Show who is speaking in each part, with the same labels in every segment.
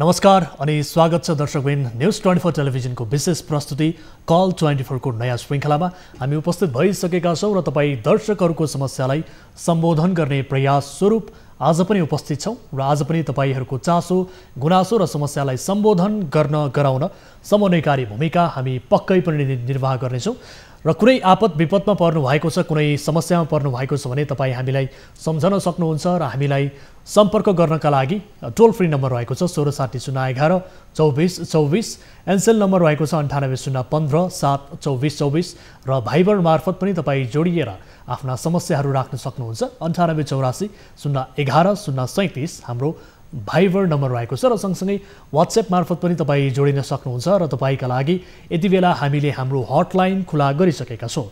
Speaker 1: नमस्कार अनि स्वागत छ दर्शकबिन न्यूज 24 टेलिभिजनको विशेष प्रस्तुति कल 24 को नयाँ श्रृङ्खलामा हामी उपस्थित भइसकेका छौं र तपाईं दर्शकहरूको समस्यालाई सम्बोधन गर्ने प्रयास स्वरूप आज पनि उपस्थित छौं र आज पनि तपाईहरुको चासो गुनासो र समस्यालाई सम्बोधन गराउन समन्वयकारी भूमिका हामी पक्कै पनि निर्वाह गर्नेछौं र कुनै आपद विपदमा पर्नु भएको छ कुनै समस्यामा पर्नु भएको छ भने तपाई हामीलाई सम्झन सक्नुहुन्छ र हामीलाई सम्पर्क गर्नका लागि टोल फ्री नम्बर रहेको छ 166011 2424 एनसेल नम्बर रहेको छ 9801 72424 र भाइबर मार्फत पनि तपाई जोडिएर आफ्ना समस्याहरू राख्न सक्नुहुन्छ 9884 011 037 हाम्रो भाइबर नम्बर रहेको छ र सँगसँगै WhatsApp मार्फत पनि तपाई जोडिन सक्नुहुन्छ र तपाईका लागि यति बेला हामीले हाम्रो हटलाइन खुला गरिसकेका छौं।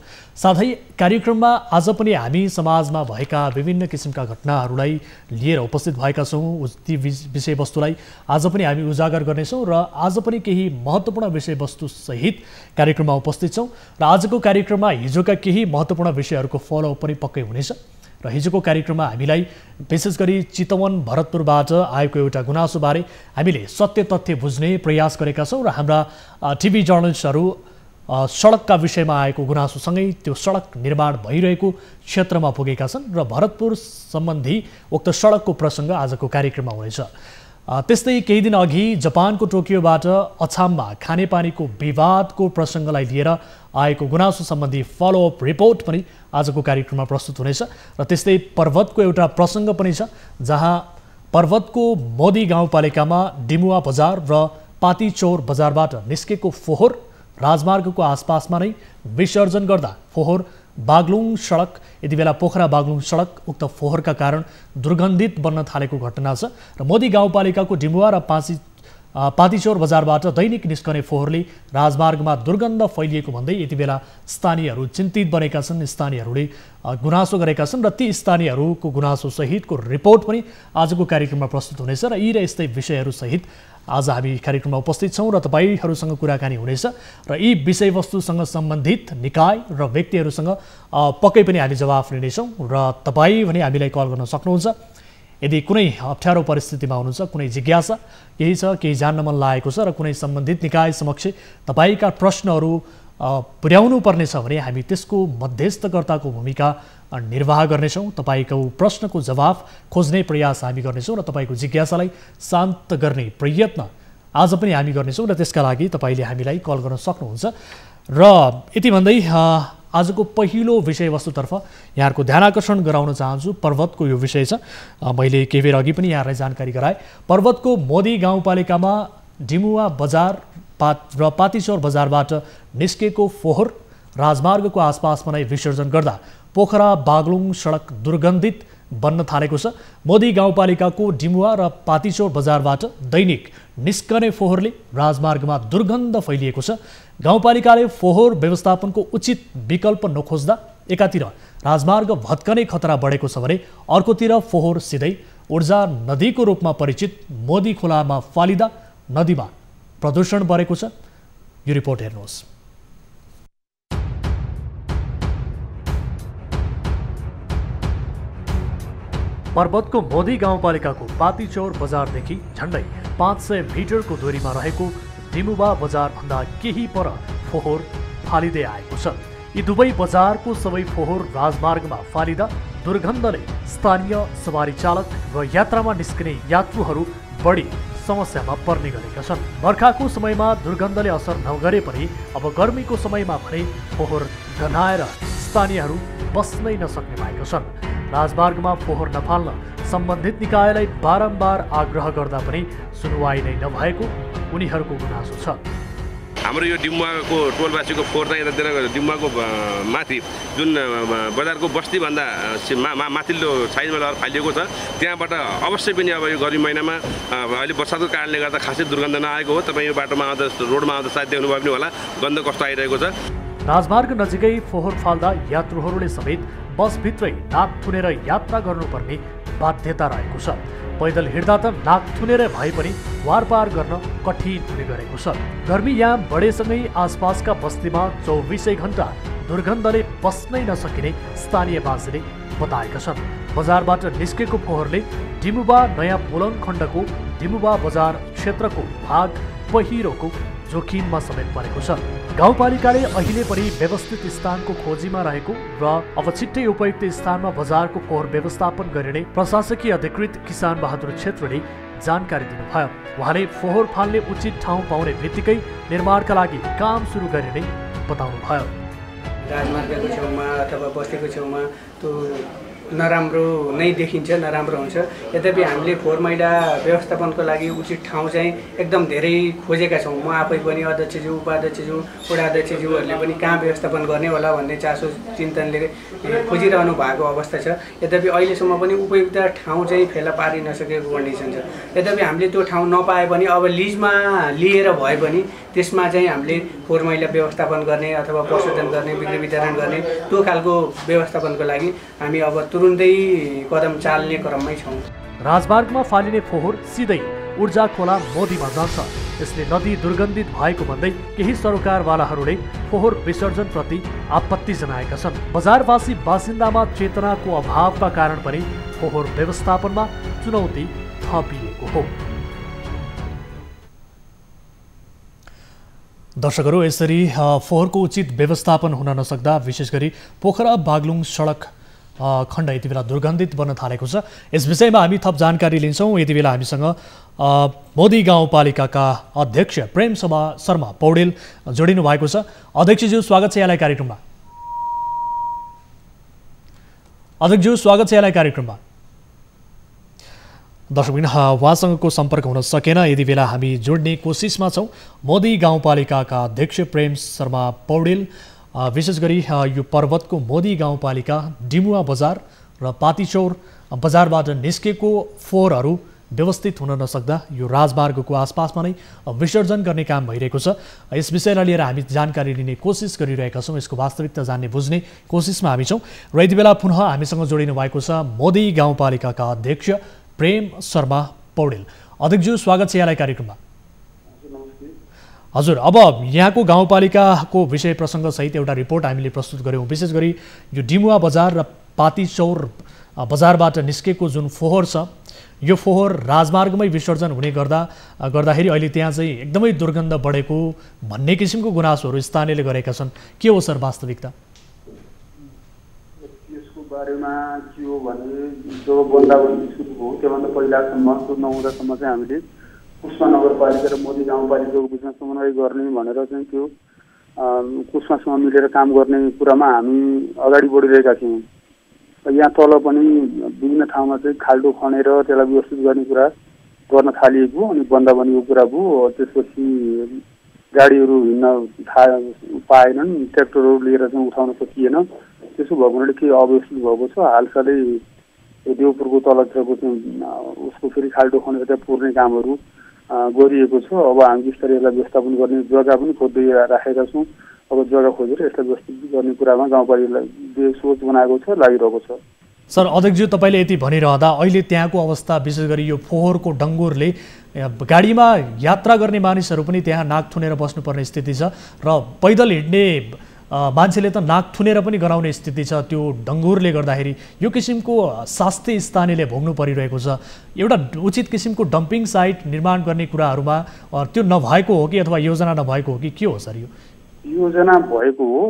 Speaker 1: साथै कार्यक्रममा आज पनि हामी समाजमा भएका विभिन्न किसिमका घटनाहरूलाई लिएर उपस्थित भएका छौं। ती विषयवस्तुलाई आज पनि हामी उजागर गर्नेछौं र आज पनि केही महत्त्वपूर्ण विषयवस्तु सहित कार्यक्रममा उपस्थित छौं र आजको कार्यक्रममा हिजोका केही महत्त्वपूर्ण विषयहरूको फलोअप पनि पक्कै हुनेछ र हिजोको कार्यक्रममा हामीलाई विशेष गरी चितवन भरतपुरबाट आएको एउटा गुनासोबारे हामीले सत्य तथ्य बुझ्ने प्रयास गरेका छौं र हाम्रा टिभी जर्नलिस्टहरू सडकका विषयमा आएको गुनासोसँगै त्यो सडक निर्माण भइरहेको क्षेत्रमा पुगेका छन् र भरतपुर सम्बन्धी उक्त सडकको प्रसंग आजको कार्यक्रममा हुनेछ। त्यस्तै केही दिन अघि जापानको टोकियोबाट अछाममा खानेपानीको विवादको प्रसंगलाई लिएर आएको गुनासो सम्बन्धी फलोअप रिपोर्ट पनि आजको कार्यक्रममा प्रस्तुत हुनेछ र त्यस्तै पर्वतको एउटा प्रसंग पनि छ जहाँ पर्वतको मोदी गाउँपालिकामा डिमुवा बजार र पातीचौर बजारबाट निस्केको फोहोर राजमार्गको आसपासमा नै विसर्जन गर्दा फोहोर बागलुङ सडक यति बेला पोखरा बागलुङ सडक उक्त फोहोरका कारण दुर्गन्धित बन्न थालेको घटना छ र मोदी गाउँपालिकाको डिमुवा र पातीचौर बजारबाट दैनिक निस्कने फोहोरले राजमार्गमा दुर्गन्ध फैलिएको भन्दै यति बेला स्थानीयहरू चिन्तित बनेका छन्। स्थानीयहरूले गुनासो गरेका छन् र ती स्थानीयहरूको गुनासो सहितको रिपोर्ट पनि आजको कार्यक्रममा प्रस्तुत हुनेछ र यी र यस्तै विषयहरू सहित आज हामी कार्यक्रममा उपस्थित छौं र तपाईहरुसँग कुराकानी हुनेछ र यी विषयवस्तुसँग सम्बन्धित निकाय र व्यक्तिहरुसँग पक्कै पनि हामी जवाफ लिनेछौं र तपाई भने हामीलाई कल गर्न सक्नुहुन्छ यदि कुनै अप्ठ्यारो परिस्थितिमा हुनुहुन्छ कुनै जिज्ञासा केही छ केही जान्न मन लागेको छ र कुनै सम्बन्धित निकाय समक्ष तपाईका प्रश्नहरू पुर्याउनु पर्ने छ भने हामी त्यसको मध्यस्थकर्ताको भूमिका निर्वाह गर्नेछौं। तपाईको प्रश्नको जवाफ खोज्ने प्रयास हामी गर्नेछौं र तपाईको जिज्ञासालाई शान्त गर्ने प्रयत्न आज पनि हामी गर्नेछौं र त्यसका लागि तपाईले हामीलाई कल गर्न सक्नुहुन्छ र यति भन्दै आजको पहिलो विषयवस्तुतर्फ यहाँहरुको ध्यान आकर्षण गराउन चाहन्छु। पर्वतको यो विषय छ। मैले केही बेर अघि पनि यहाँहरुलाई जानकारी गराए। पर्वतको मोदी गाउँपालिकामा डिमुवा बजार र पातीचौर बजारबाट निस्केको फोहोर राजमार्गको आसपासमा नै विसर्जन गर्दा पोखरा बागलुङ सडक दुर्गन्धित बन्न थालेको छ। मोदी गाउँपालिकाको डिमुवा र पातीचौर बजारबाट दैनिक निस्कने फोहोरले राजमार्गमा दुर्गन्ध फैलिएको छ। गाउँपालिकाले फोहोर व्यवस्थापनको उचित विकल्प नखोज्दा एकातिर राजमार्ग भत्कने खतरा बढेको छ भने अर्कोतिर फोहोर सिधै ऊर्जा नदीको रूपमा परिचित मोदी खोलामा फालिदा नदीमा प्रदूषण बढेको छ। यो रिपोर्ट हेर्नुहोस्। पर्वतको मोदी गाउँपालिकाको पातीचौर बजारदेखि झण्डै 500 मिटरको दूरीमा रहेको डिमुवा बजार भन्दा केही पर फोहोर फालिदै आएको छ। यी दुवै बजारको सबै फोहोर राजमार्गमा फालिदा दुर्गन्धले स्थानीय सवारी चालक र यात्रामा निस्कने यात्रुहरू बढी समस्यामा पर्ने गरेका छन्। बर्खाको समयमा दुर्गन्धले असर नगरे पनि अब गर्मीको समयमा भने फोहोर गन्हाएर स्थानीयहरू बस्नै नसक्ने भएका छन्। राजमार्गमा फोहोर नफाल्न सम्बन्धित निकायलाई बारम्बार आग्रह गर्दा पनि सुनवाई नै नभएको उनीहरूको गुनासो छ।
Speaker 2: हाम्रो यो डिमुवाको टोलवासीको फोहोर चाहिँ यतातिर डिमुवाको माथि जुन बजारको बस्तीभन्दा माथिल्लो साइडमा लगेर फालिएको छ। त्यहाँबाट अवश्य पनि अब यो गर्मी महिनामा अहिले बर्सातको कारणले गर्दा खासै दुर्गन्ध नआएको हो। तपाईँ यो बाटोमा आउँदा रोडमा आउँदा सायद देख्नुभयो पनि होला गन्ध कस्तो आइरहेको छ।
Speaker 1: राजमार्ग नजिकै फोहोर फाल्दा यात्रुहरूले समेत बसभित्रै नाक थुनेर यात्रा गर्नुपर्ने बाध्यता रहेको छ। पैदल हिँड्दा त नाक थुनेर भए पनि वारपार गर्न कठिन हुने गरेको छ। गर्मी यहाँ बढेसँगै आसपासका बस्तीमा 24 घण्टा दुर्गन्धले बस्नै नसकिने स्थानीय मान्छेले बताएका छन्। बजारबाट निस्केको फोहोरले डिमुवा नयाँ पुलङ खण्डको डिमुवा बजार क्षेत्रको भाग पहिरोको जोखिममा समेत परेको छ। गाउँपालिकाले अहिले पनि व्यवस्थित स्थानको खोजीमा रहेको र अब छिट्टै उपयुक्त स्थानमा बजारको फोहोर व्यवस्थापन गरिने प्रशासकीय अधिकृत किसान बहादुर छेत्रीले जानकारी दिनुभयो। उहाँले फोहोर फाल्ने उचित ठाउँ पाउने बित्तिकै निर्माणका लागि काम सुरु गरिने बताउनुभयो।
Speaker 3: राजमार्गको छेउमा अथवा बस्तीको छेउमा त्यो नराम्रो नै देखिन्छ, नराम्रो हुन्छ। यद्यपि हामीले फोहोर मैला व्यवस्थापनको लागि उचित ठाउँ चाहिँ एकदम धेरै खोजेका छौँ। म आफै पनि अध्यक्षज्यू, उपाध्यक्षज्यू, वडा अध्यक्षज्यूहरूले पनि कहाँ व्यवस्थापन गर्ने होला भन्ने चासो चिन्तनले खोजिरहनु भएको अवस्था छ। यद्यपि अहिलेसम्म पनि उपयुक्त ठाउँ चाहिँ फेला पारि नसकेको कन्डिसन छ। यद्यपि हामीले त्यो ठाउँ नपाए पनि अब लिजमा लिएर भए पनि त्यसमा चाहिँ हामीले फोहोर मैला व्यवस्थापन गर्ने अथवा प्रशोधन गर्ने, बिक्री वितरण गर्ने त्यो खालको व्यवस्थापनको लागि हामी अब तुरुन्तै कदम चाल्ने क्रममै छौँ।
Speaker 1: राजमार्गमा फालिने फोहोर सिधै ऊर्जा खोला मोदीमा जान्छ। यसले नदी दुर्गन्धित भएको भन्दै केही सरकारवालाहरूले फोहोर विसर्जनप्रति आपत्ति जनाएका छन्। बजारवासी बासिन्दामा चेतनाको अभावका कारण पनि फोहोर व्यवस्थापनमा चुनौती थपिएको हो। दर्शकहरू, यसरी फोहोरको उचित व्यवस्थापन हुन नसक्दा विशेष गरी पोखरा बागलुङ सडक खण्ड यति बेला दुर्गन्धित बन्न थालेको छ। यस विषयमा हामी थप जानकारी लिन्छौँ। यति बेला हामीसँग मोदी गाउँपालिकाका अध्यक्ष प्रेम शर्मा पौडेल जोडिनु भएको छ। अध्यक्षज्यू, स्वागत छ यहाँलाई कार्यक्रममा। अध्यक्षज्यू, स्वागत छ यहाँलाई कार्यक्रममा। दर्शकबिन उहाँसँगको सम्पर्क हुन सकेन। यति बेला हामी जोड्ने कोसिसमा छौँ। मोदी गाउँपालिकाका अध्यक्ष प्रेम शर्मा पौडेल, विशेष गरी यो पर्वतको मोदी गाउँपालिका डिमुवा बजार र पातिचौर बजारबाट निस्केको फोहोरहरू व्यवस्थित हुन नसक्दा यो राजमार्गको आसपासमा नै विसर्जन गर्ने काम भइरहेको छ। यस विषयलाई लिएर हामी जानकारी लिने कोसिस गरिरहेका छौँ। यसको वास्तविकता जान्ने बुझ्ने कोसिसमा हामी छौँ र यति बेला पुनः हामीसँग जोडिनु भएको छ मोदी गाउँपालिकाका अध्यक्ष प्रेम शर्मा पौडेल। अध्यक्षज्यू, स्वागत छ यहाँलाई कार्यक्रममा। हजुर, अब यहाँको गाउँपालिकाको विषय प्रसङ्गसहित एउटा रिपोर्ट हामीले प्रस्तुत गऱ्यौँ। विशेष गरी यो डिमुवा बजार र पातिचौर बजारबाट निस्केको जुन फोहोर छ, यो फोहोर राजमार्गमै विसर्जन हुने गर्दाखेरि अहिले त्यहाँ चाहिँ एकदमै दुर्गन्ध बढेको भन्ने किसिमको गुनासोहरू स्थानीयले गरेका छन्। के हो सर वास्तविकता?
Speaker 4: यसको बारेमा के हो भने जब बन्दाबन्दी सुरु भयो त्योभन्दा पहिलासम्म, त्यो नहुँदासम्म चाहिँ हामीले कुस्मा नगरपालिका र मोदी गाउँपालिकाको बिचमा समन्वय गर्ने भनेर चाहिँ त्यो कुस्मासँग मिलेर काम गर्ने कुरामा हामी अगाडि बढिरहेका थियौँ। यहाँ तल पनि विभिन्न ठाउँमा चाहिँ खाल्डो खनेर त्यसलाई व्यवस्थित गर्ने कुरा गर्न थालिएको अनि बन्दाबन्दीको कुरा भयो। त्यसपछि गाडीहरू हिँड्न पाएनन्, ट्र्याक्टरहरू लिएर चाहिँ उठाउन सकिएन। त्यसो भएको हुनाले केही अव्यवस्थित भएको छ। हालसालै देवपुरको तलतिरको चाहिँ उसको फेरि खाल्डो खनेर त्यहाँ पुर्ने कामहरू गरिएको छ। अब हामी बिस्तारै यसलाई व्यवस्थापन गर्ने जग्गा पनि खोज्दै राखेका छौँ। अब जग्गा खोजेर यसलाई व्यवस्थित गर्ने कुरामा गाउँपालिकाले सोच बनाएको छ, लागिरहेको छ।
Speaker 1: सर, अध्यक्षज्यू, तपाईँले यति भनिरहँदा अहिले त्यहाँको अवस्था, विशेष गरी यो फोहोरको डङ्गुरले गाडीमा यात्रा गर्ने मानिसहरू पनि त्यहाँ नाक थुनेर बस्नुपर्ने स्थिति छ र पैदल हिँड्ने मान्छेले त नाक थुनेर पनि गराउने स्थिति छ। त्यो डङ्गुरले गर्दाखेरि यो किसिमको शास्ति स्थानीयले भोग्नु परिरहेको छ। एउटा उचित किसिमको डम्पिङ साइट निर्माण गर्ने कुराहरूमा त्यो नभएको हो कि अथवा योजना नभएको हो कि के हो सर? यो
Speaker 4: योजना भएको हो,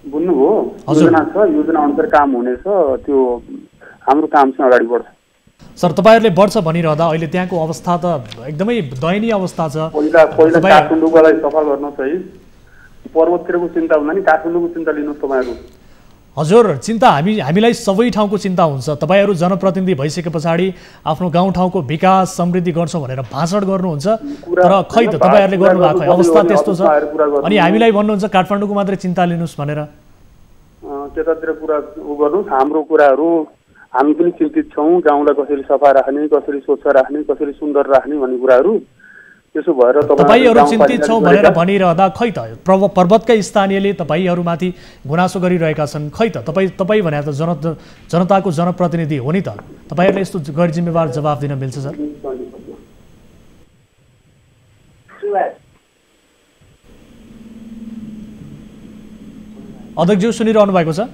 Speaker 4: बुझ्नुभयो? योजना छ, योजना अनुसार काम हुनेछ। त्यो हाम्रो काम चाहिँ अगाडि बढ्छ।
Speaker 1: सर, तपाईँहरूले बढ्छ भनिरहँदा अहिले त्यहाँको अवस्था त एकदमै दयनीय अवस्था छ।
Speaker 4: पहिला काठमाडौँलाई सफा गर्न चाहिँ पर्वततिरको चिन्ता हुँदा नि काठमाडौँको चिन्ता लिनुहोस् तपाईँहरू।
Speaker 1: हजुर, चिन्ता हामीलाई सबै ठाउँको चिन्ता हुन्छ। तपाईँहरू जनप्रतिनिधि भइसके पछाडि आफ्नो गाउँठाउँको विकास समृद्धि गर्छौँ भनेर भाषण गर्नुहुन्छ, तर खै त तपाईँहरूले गर्नुभएको अवस्था त्यस्तो छ। अनि हामीलाई भन्नुहुन्छ काठमाडौँको मात्रै चिन्ता लिनुहोस् भनेर।
Speaker 4: त्यतातिर कुरा गर्नुहोस्। हाम्रो कुराहरू हामी पनि चिन्तित छौँ। गाउँलाई कसरी सफा राख्ने, कसरी स्वच्छ राख्ने, कसरी सुन्दर राख्ने भन्ने कुराहरू। त्यसो भएर
Speaker 1: तपाईँहरू चिन्तित छौँ भनेर भनिरहँदा खै त पर्वतकै स्थानीयले तपाईँहरूमाथि गुनासो गरिरहेका छन्। खै त तपाईँ भने त जनताको जनप्रतिनिधि हो नि त, तपाईँहरूले यस्तो गैर जिम्मेवार जवाफ दिन मिल्छ सर? अध्यक्षज्यू, सुनिरहनु भएको छ?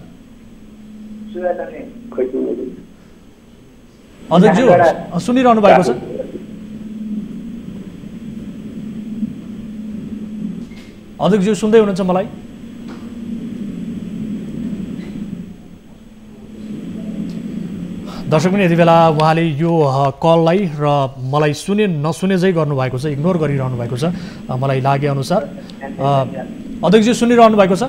Speaker 1: अध्यक्षज्यू, सुनिरहनु भएको छ? अध्यक्षज्यू सुन्दै हुनुहुन्छ मलाई? दर्शक पनि यति बेला उहाँले यो कललाई र मलाई सुने नसुने चाहिँ गर्नुभएको छ, इग्नोर गरिरहनु भएको छ मलाई लागे अनुसार। अध्यक्षज्यू सुनिरहनु भएको छ?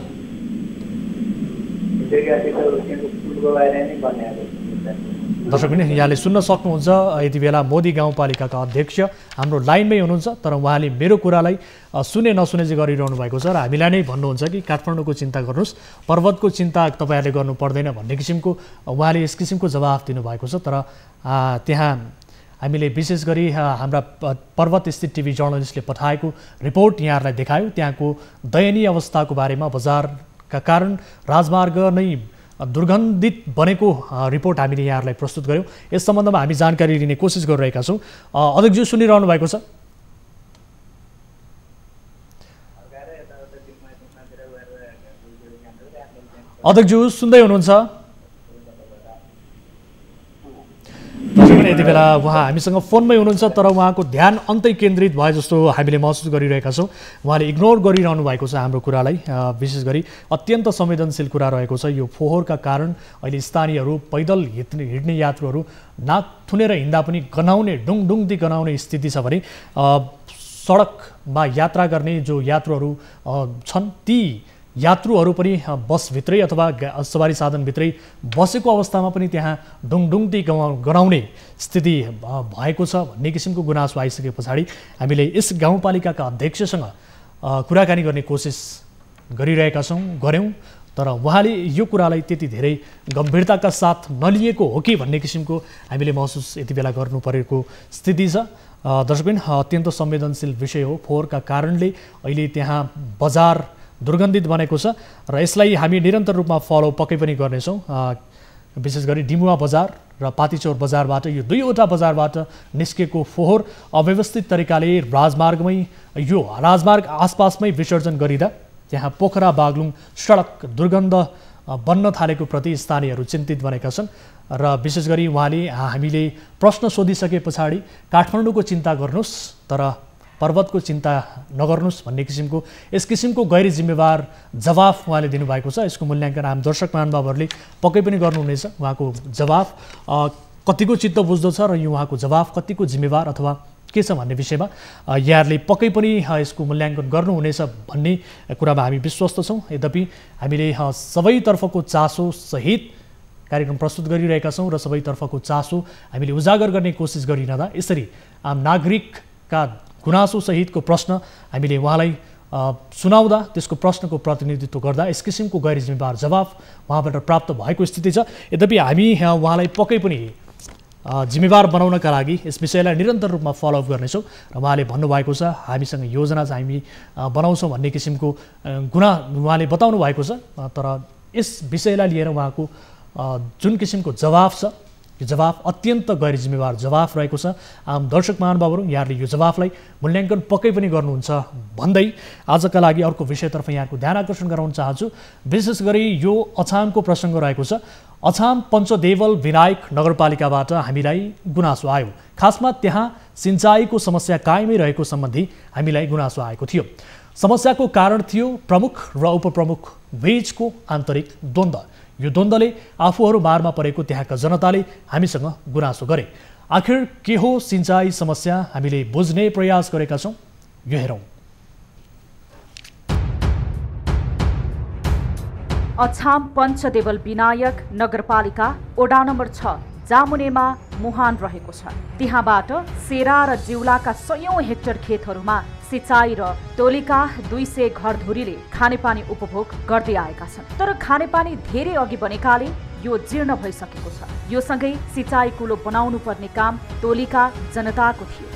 Speaker 1: दर्शक पनि यहाँले सुन्न सक्नुहुन्छ यति बेला मोदी गाउँपालिकाका अध्यक्ष हाम्रो लाइनमै हुनुहुन्छ, तर उहाँले मेरो कुरालाई सुने नसुने चाहिँ गरिरहनु भएको छ र हामीलाई नै भन्नुहुन्छ कि काठमाडौँको चिन्ता गर्नुहोस्, पर्वतको चिन्ता तपाईँहरूले गर्नु पर्दैन भन्ने किसिमको उहाँले यस किसिमको जवाफ दिनुभएको छ। तर त्यहाँ हामीले विशेष गरी हाम्रा पर्वतस्थित टिभी जर्नलिस्टले पठाएको रिपोर्ट यहाँहरूलाई देखायौँ। त्यहाँको दयनीय अवस्थाको बारेमा, बजारका कारण राजमार्ग नै दुर्गन्धित बनेको रिपोर्ट हामीले यहाँहरूलाई प्रस्तुत गऱ्यौँ। यस सम्बन्धमा हामी जानकारी लिने कोसिस गरिरहेका छौँ। अध्यक्षज्यू सुनिरहनु भएको छ? अध्यक्षज्यू सुन्दै हुनुहुन्छ? यति बेला उहाँ हामीसँग फोनमै हुनुहुन्छ, तर उहाँको ध्यान अन्तै केन्द्रित भए जस्तो हामीले महसुस गरिरहेका छौँ। उहाँले इग्नोर गरिरहनु भएको छ हाम्रो कुरालाई। विशेष गरी अत्यन्त संवेदनशील कुरा रहेको छ। यो फोहोरका कारण अहिले स्थानीयहरू, पैदल हिँड्ने यात्रुहरू नाक थुनेर हिँड्दा पनि गनाउने, डुङडुङदी गनाउने स्थिति छ भने सडकमा यात्रा गर्ने जो यात्रुहरू छन् ती यात्रुहरू पनि बसभित्रै अथवा सवारी साधनभित्रै बसेको अवस्थामा पनि त्यहाँ डुङडुङदी गनाउने स्थिति भएको छ भन्ने किसिमको गुनासो आइसके पछाडि हामीले यस गाउँपालिकाका अध्यक्षसँग कुराकानी गर्ने कोसिस गरिरहेका गऱ्यौँ। तर उहाँले यो कुरालाई त्यति धेरै गम्भीरताका साथ नलिएको हो कि भन्ने किसिमको हामीले महसुस यति बेला गर्नु परेको स्थिति छ। दर्शकबिन, अत्यन्त संवेदनशील विषय हो। फोहोरका कारणले अहिले त्यहाँ बजार दुर्गन्धित बनेको छ र यसलाई हामी निरन्तर रूपमा फलो पक्कै पनि गर्नेछौँ। विशेष गरी डिमुवा बजार र पातिचौर बजारबाट, यो दुईवटा बजारबाट निस्केको फोहोर अव्यवस्थित तरिकाले यो राजमार्ग आसपासमै विसर्जन गरिँदा त्यहाँ पोखरा बागलुङ सडक दुर्गन्ध बन्न थालेको प्रति स्थानीयहरू चिन्तित बनेका छन्। र विशेष गरी उहाँले हामीले प्रश्न सोधिसके पछाडि काठमाडौँको चिन्ता गर्नुहोस् तर पर्वतको चिन्ता नगर्नुहोस् भन्ने किसिमको यस किसिमको गैर जिम्मेवार जवाफ उहाँले दिनुभएको छ। यसको मूल्याङ्कन आम दर्शक महानुभावहरूले पक्कै पनि गर्नुहुनेछ। उहाँको जवाफ कतिको चित्त बुझ्दछ र यो उहाँको जवाफ कतिको जिम्मेवार अथवा के छ भन्ने विषयमा यहाँहरूले पक्कै पनि यसको मूल्याङ्कन गर्नुहुनेछ भन्ने कुरामा हामी विश्वस्त छौँ। यद्यपि हामीले सबैतर्फको चासो सहित कार्यक्रम प्रस्तुत गरिरहेका छौँ र सबैतर्फको चासो हामीले उजागर गर्ने कोसिस गरिरहँदा यसरी आम नागरिकका गुनासो सहितको प्रश्न हामीले उहाँलाई सुनाउँदा त्यसको प्रश्नको प्रतिनिधित्व गर्दा यस किसिमको गैर जिम्मेवार जवाफ उहाँबाट प्राप्त भएको स्थिति छ। यद्यपि हामी उहाँलाई पक्कै पनि जिम्मेवार बनाउनका लागि यस विषयलाई निरन्तर रूपमा फलोअप गर्नेछौँ र उहाँले भन्नुभएको छ हामीसँग योजना चाहिँ हामी बनाउँछौँ भन्ने किसिमको उहाँले बताउनु भएको छ। तर यस विषयलाई लिएर उहाँको जुन किसिमको जवाफ छ यो जवाफ अत्यन्त गैर जिम्मेवार जवाफ रहेको छ। आम दर्शक महानुभावहरू यहाँहरूले यो जवाफलाई मूल्याङ्कन पक्कै पनि गर्नुहुन्छ भन्दै आजका लागि अर्को विषयतर्फ यहाँको ध्यान आकर्षण गराउन चाहन्छु। विशेष गरी यो अछामको प्रसङ्ग रहेको छ। अछाम पञ्चदेवल विनायक नगरपालिकाबाट हामीलाई गुनासो आयो। खासमा त्यहाँ सिँचाइको समस्या कायमै रहेको सम्बन्धी हामीलाई गुनासो आएको थियो। समस्याको कारण थियो प्रमुख र उपप्रमुख बीचको आन्तरिक द्वन्द्व। यो द्वन्द्वले आफूहरू मारमा परेको त्यहाँका जनताले हामीसँग गुनासो गरे। आखिर के हो सिँचाइ समस्या हामीले बुझ्ने प्रयास गरेका छौँ, यो हेरौँ।
Speaker 5: अछाम पञ्चदेवल विनायक नगरपालिका वडा नम्बर 6 जामुनेमा मुहान रहेको छ। त्यहाँबाट सेरा र जिउलाका सयौं हेक्टर खेतहरूमा सिँचाइ र टोलीका 200 घरधुरीले खानेपानी उपभोग गर्दै आएका छन्। तर खानेपानी धेरै अघि बनेकाले यो जीर्ण भइसकेको छ। यो सँगै सिँचाइ कुलो बनाउनु पर्ने काम टोलीका जनताको थियो।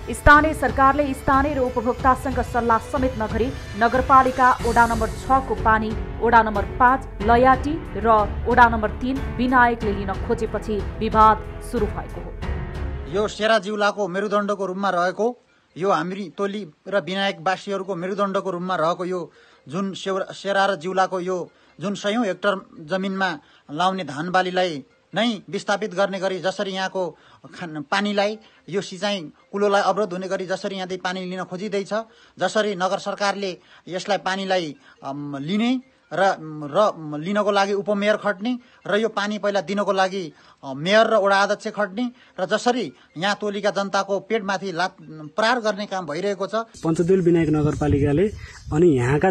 Speaker 5: स्थानीय सरकारले स्थानीय र उपभोक्तासँग सल्लाह समेत नगरी नगरपालिका वडा नम्बर 6 को पानी वडा नम्बर 5 लयाटी र वडा नम्बर 3 विनायकले लिन खोजेपछि विवाद सुरु भएको हो।
Speaker 6: यो सेरा जिउलाको मेरुदण्डको रूपमा रहेको, यो हामी टोली र विनायकवासीहरूको मेरुदण्डको रूपमा रहेको यो जुन सेरा र जिउलाको यो जुन 100 हेक्टर जमिनमा लाउने धान बालीलाई नै विस्थापित गर्ने गरी जसरी यहाँको पानीलाई यो सिँचाइ कुलोलाई अवरोध हुने गरी जसरी यहाँदेखि पानी लिन खोजिँदैछ, जसरी नगर सरकारले यसलाई पानीलाई लिने र लिनको लागि उपमेयर खट्ने र यो पानी पहिला दिनको लागि मेयर र वडा अध्यक्ष खट्ने र जसरी यहाँ टोलीका जनताको पेटमाथि प्रहार गर्ने काम भइरहेको छ।
Speaker 7: पञ्चदेउल विनायक नगरपालिकाले अनि यहाँका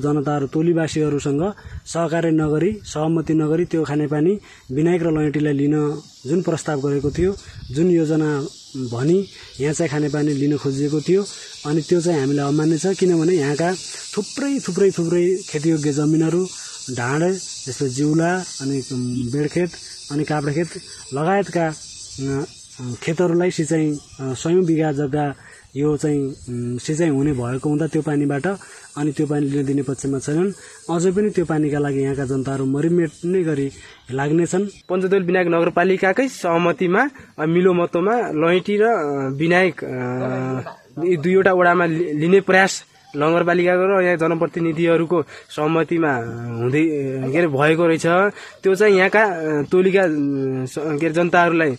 Speaker 7: जनताहरू टोलीवासीहरूसँग सहकार्य नगरी सहमति नगरी त्यो खानेपानी विनायक र लैटीलाई लिन जुन प्रस्ताव गरेको थियो, जुन योजना भनी यहाँ चाहिँ खानेपानी लिन खोजिएको थियो, अनि त्यो चाहिँ हामीलाई अमान्य छ। किनभने यहाँका थुप्रै खेतीयोग्य जमिनहरू ढाँडे जस्तो जिउला अनि बेडखेत अनि काभ्रेखेत लगायतका खेतहरूलाई सिँचाइ 100 बिघा जग्गा यो चाहिँ सिँचाइ हुने भएको हुँदा त्यो पानीबाट अनि त्यो पानी लिन दिने पक्षमा छैनन्। अझै पनि त्यो पानीका लागि यहाँका जनताहरू मरिमेट्ने गरी लाग्नेछन्।
Speaker 8: पञ्चदेउल विनायक नगरपालिकाकै सहमतिमा मिलोमतोमा लैटी र विनायक यी दुईवटा वडामा लिने प्रयास नगरपालिकाको र यहाँ जनप्रतिनिधिहरूको सहमतिमा हुँदै भएको रहेछ। त्यो चाहिँ यहाँका टोलीका जनताहरूलाई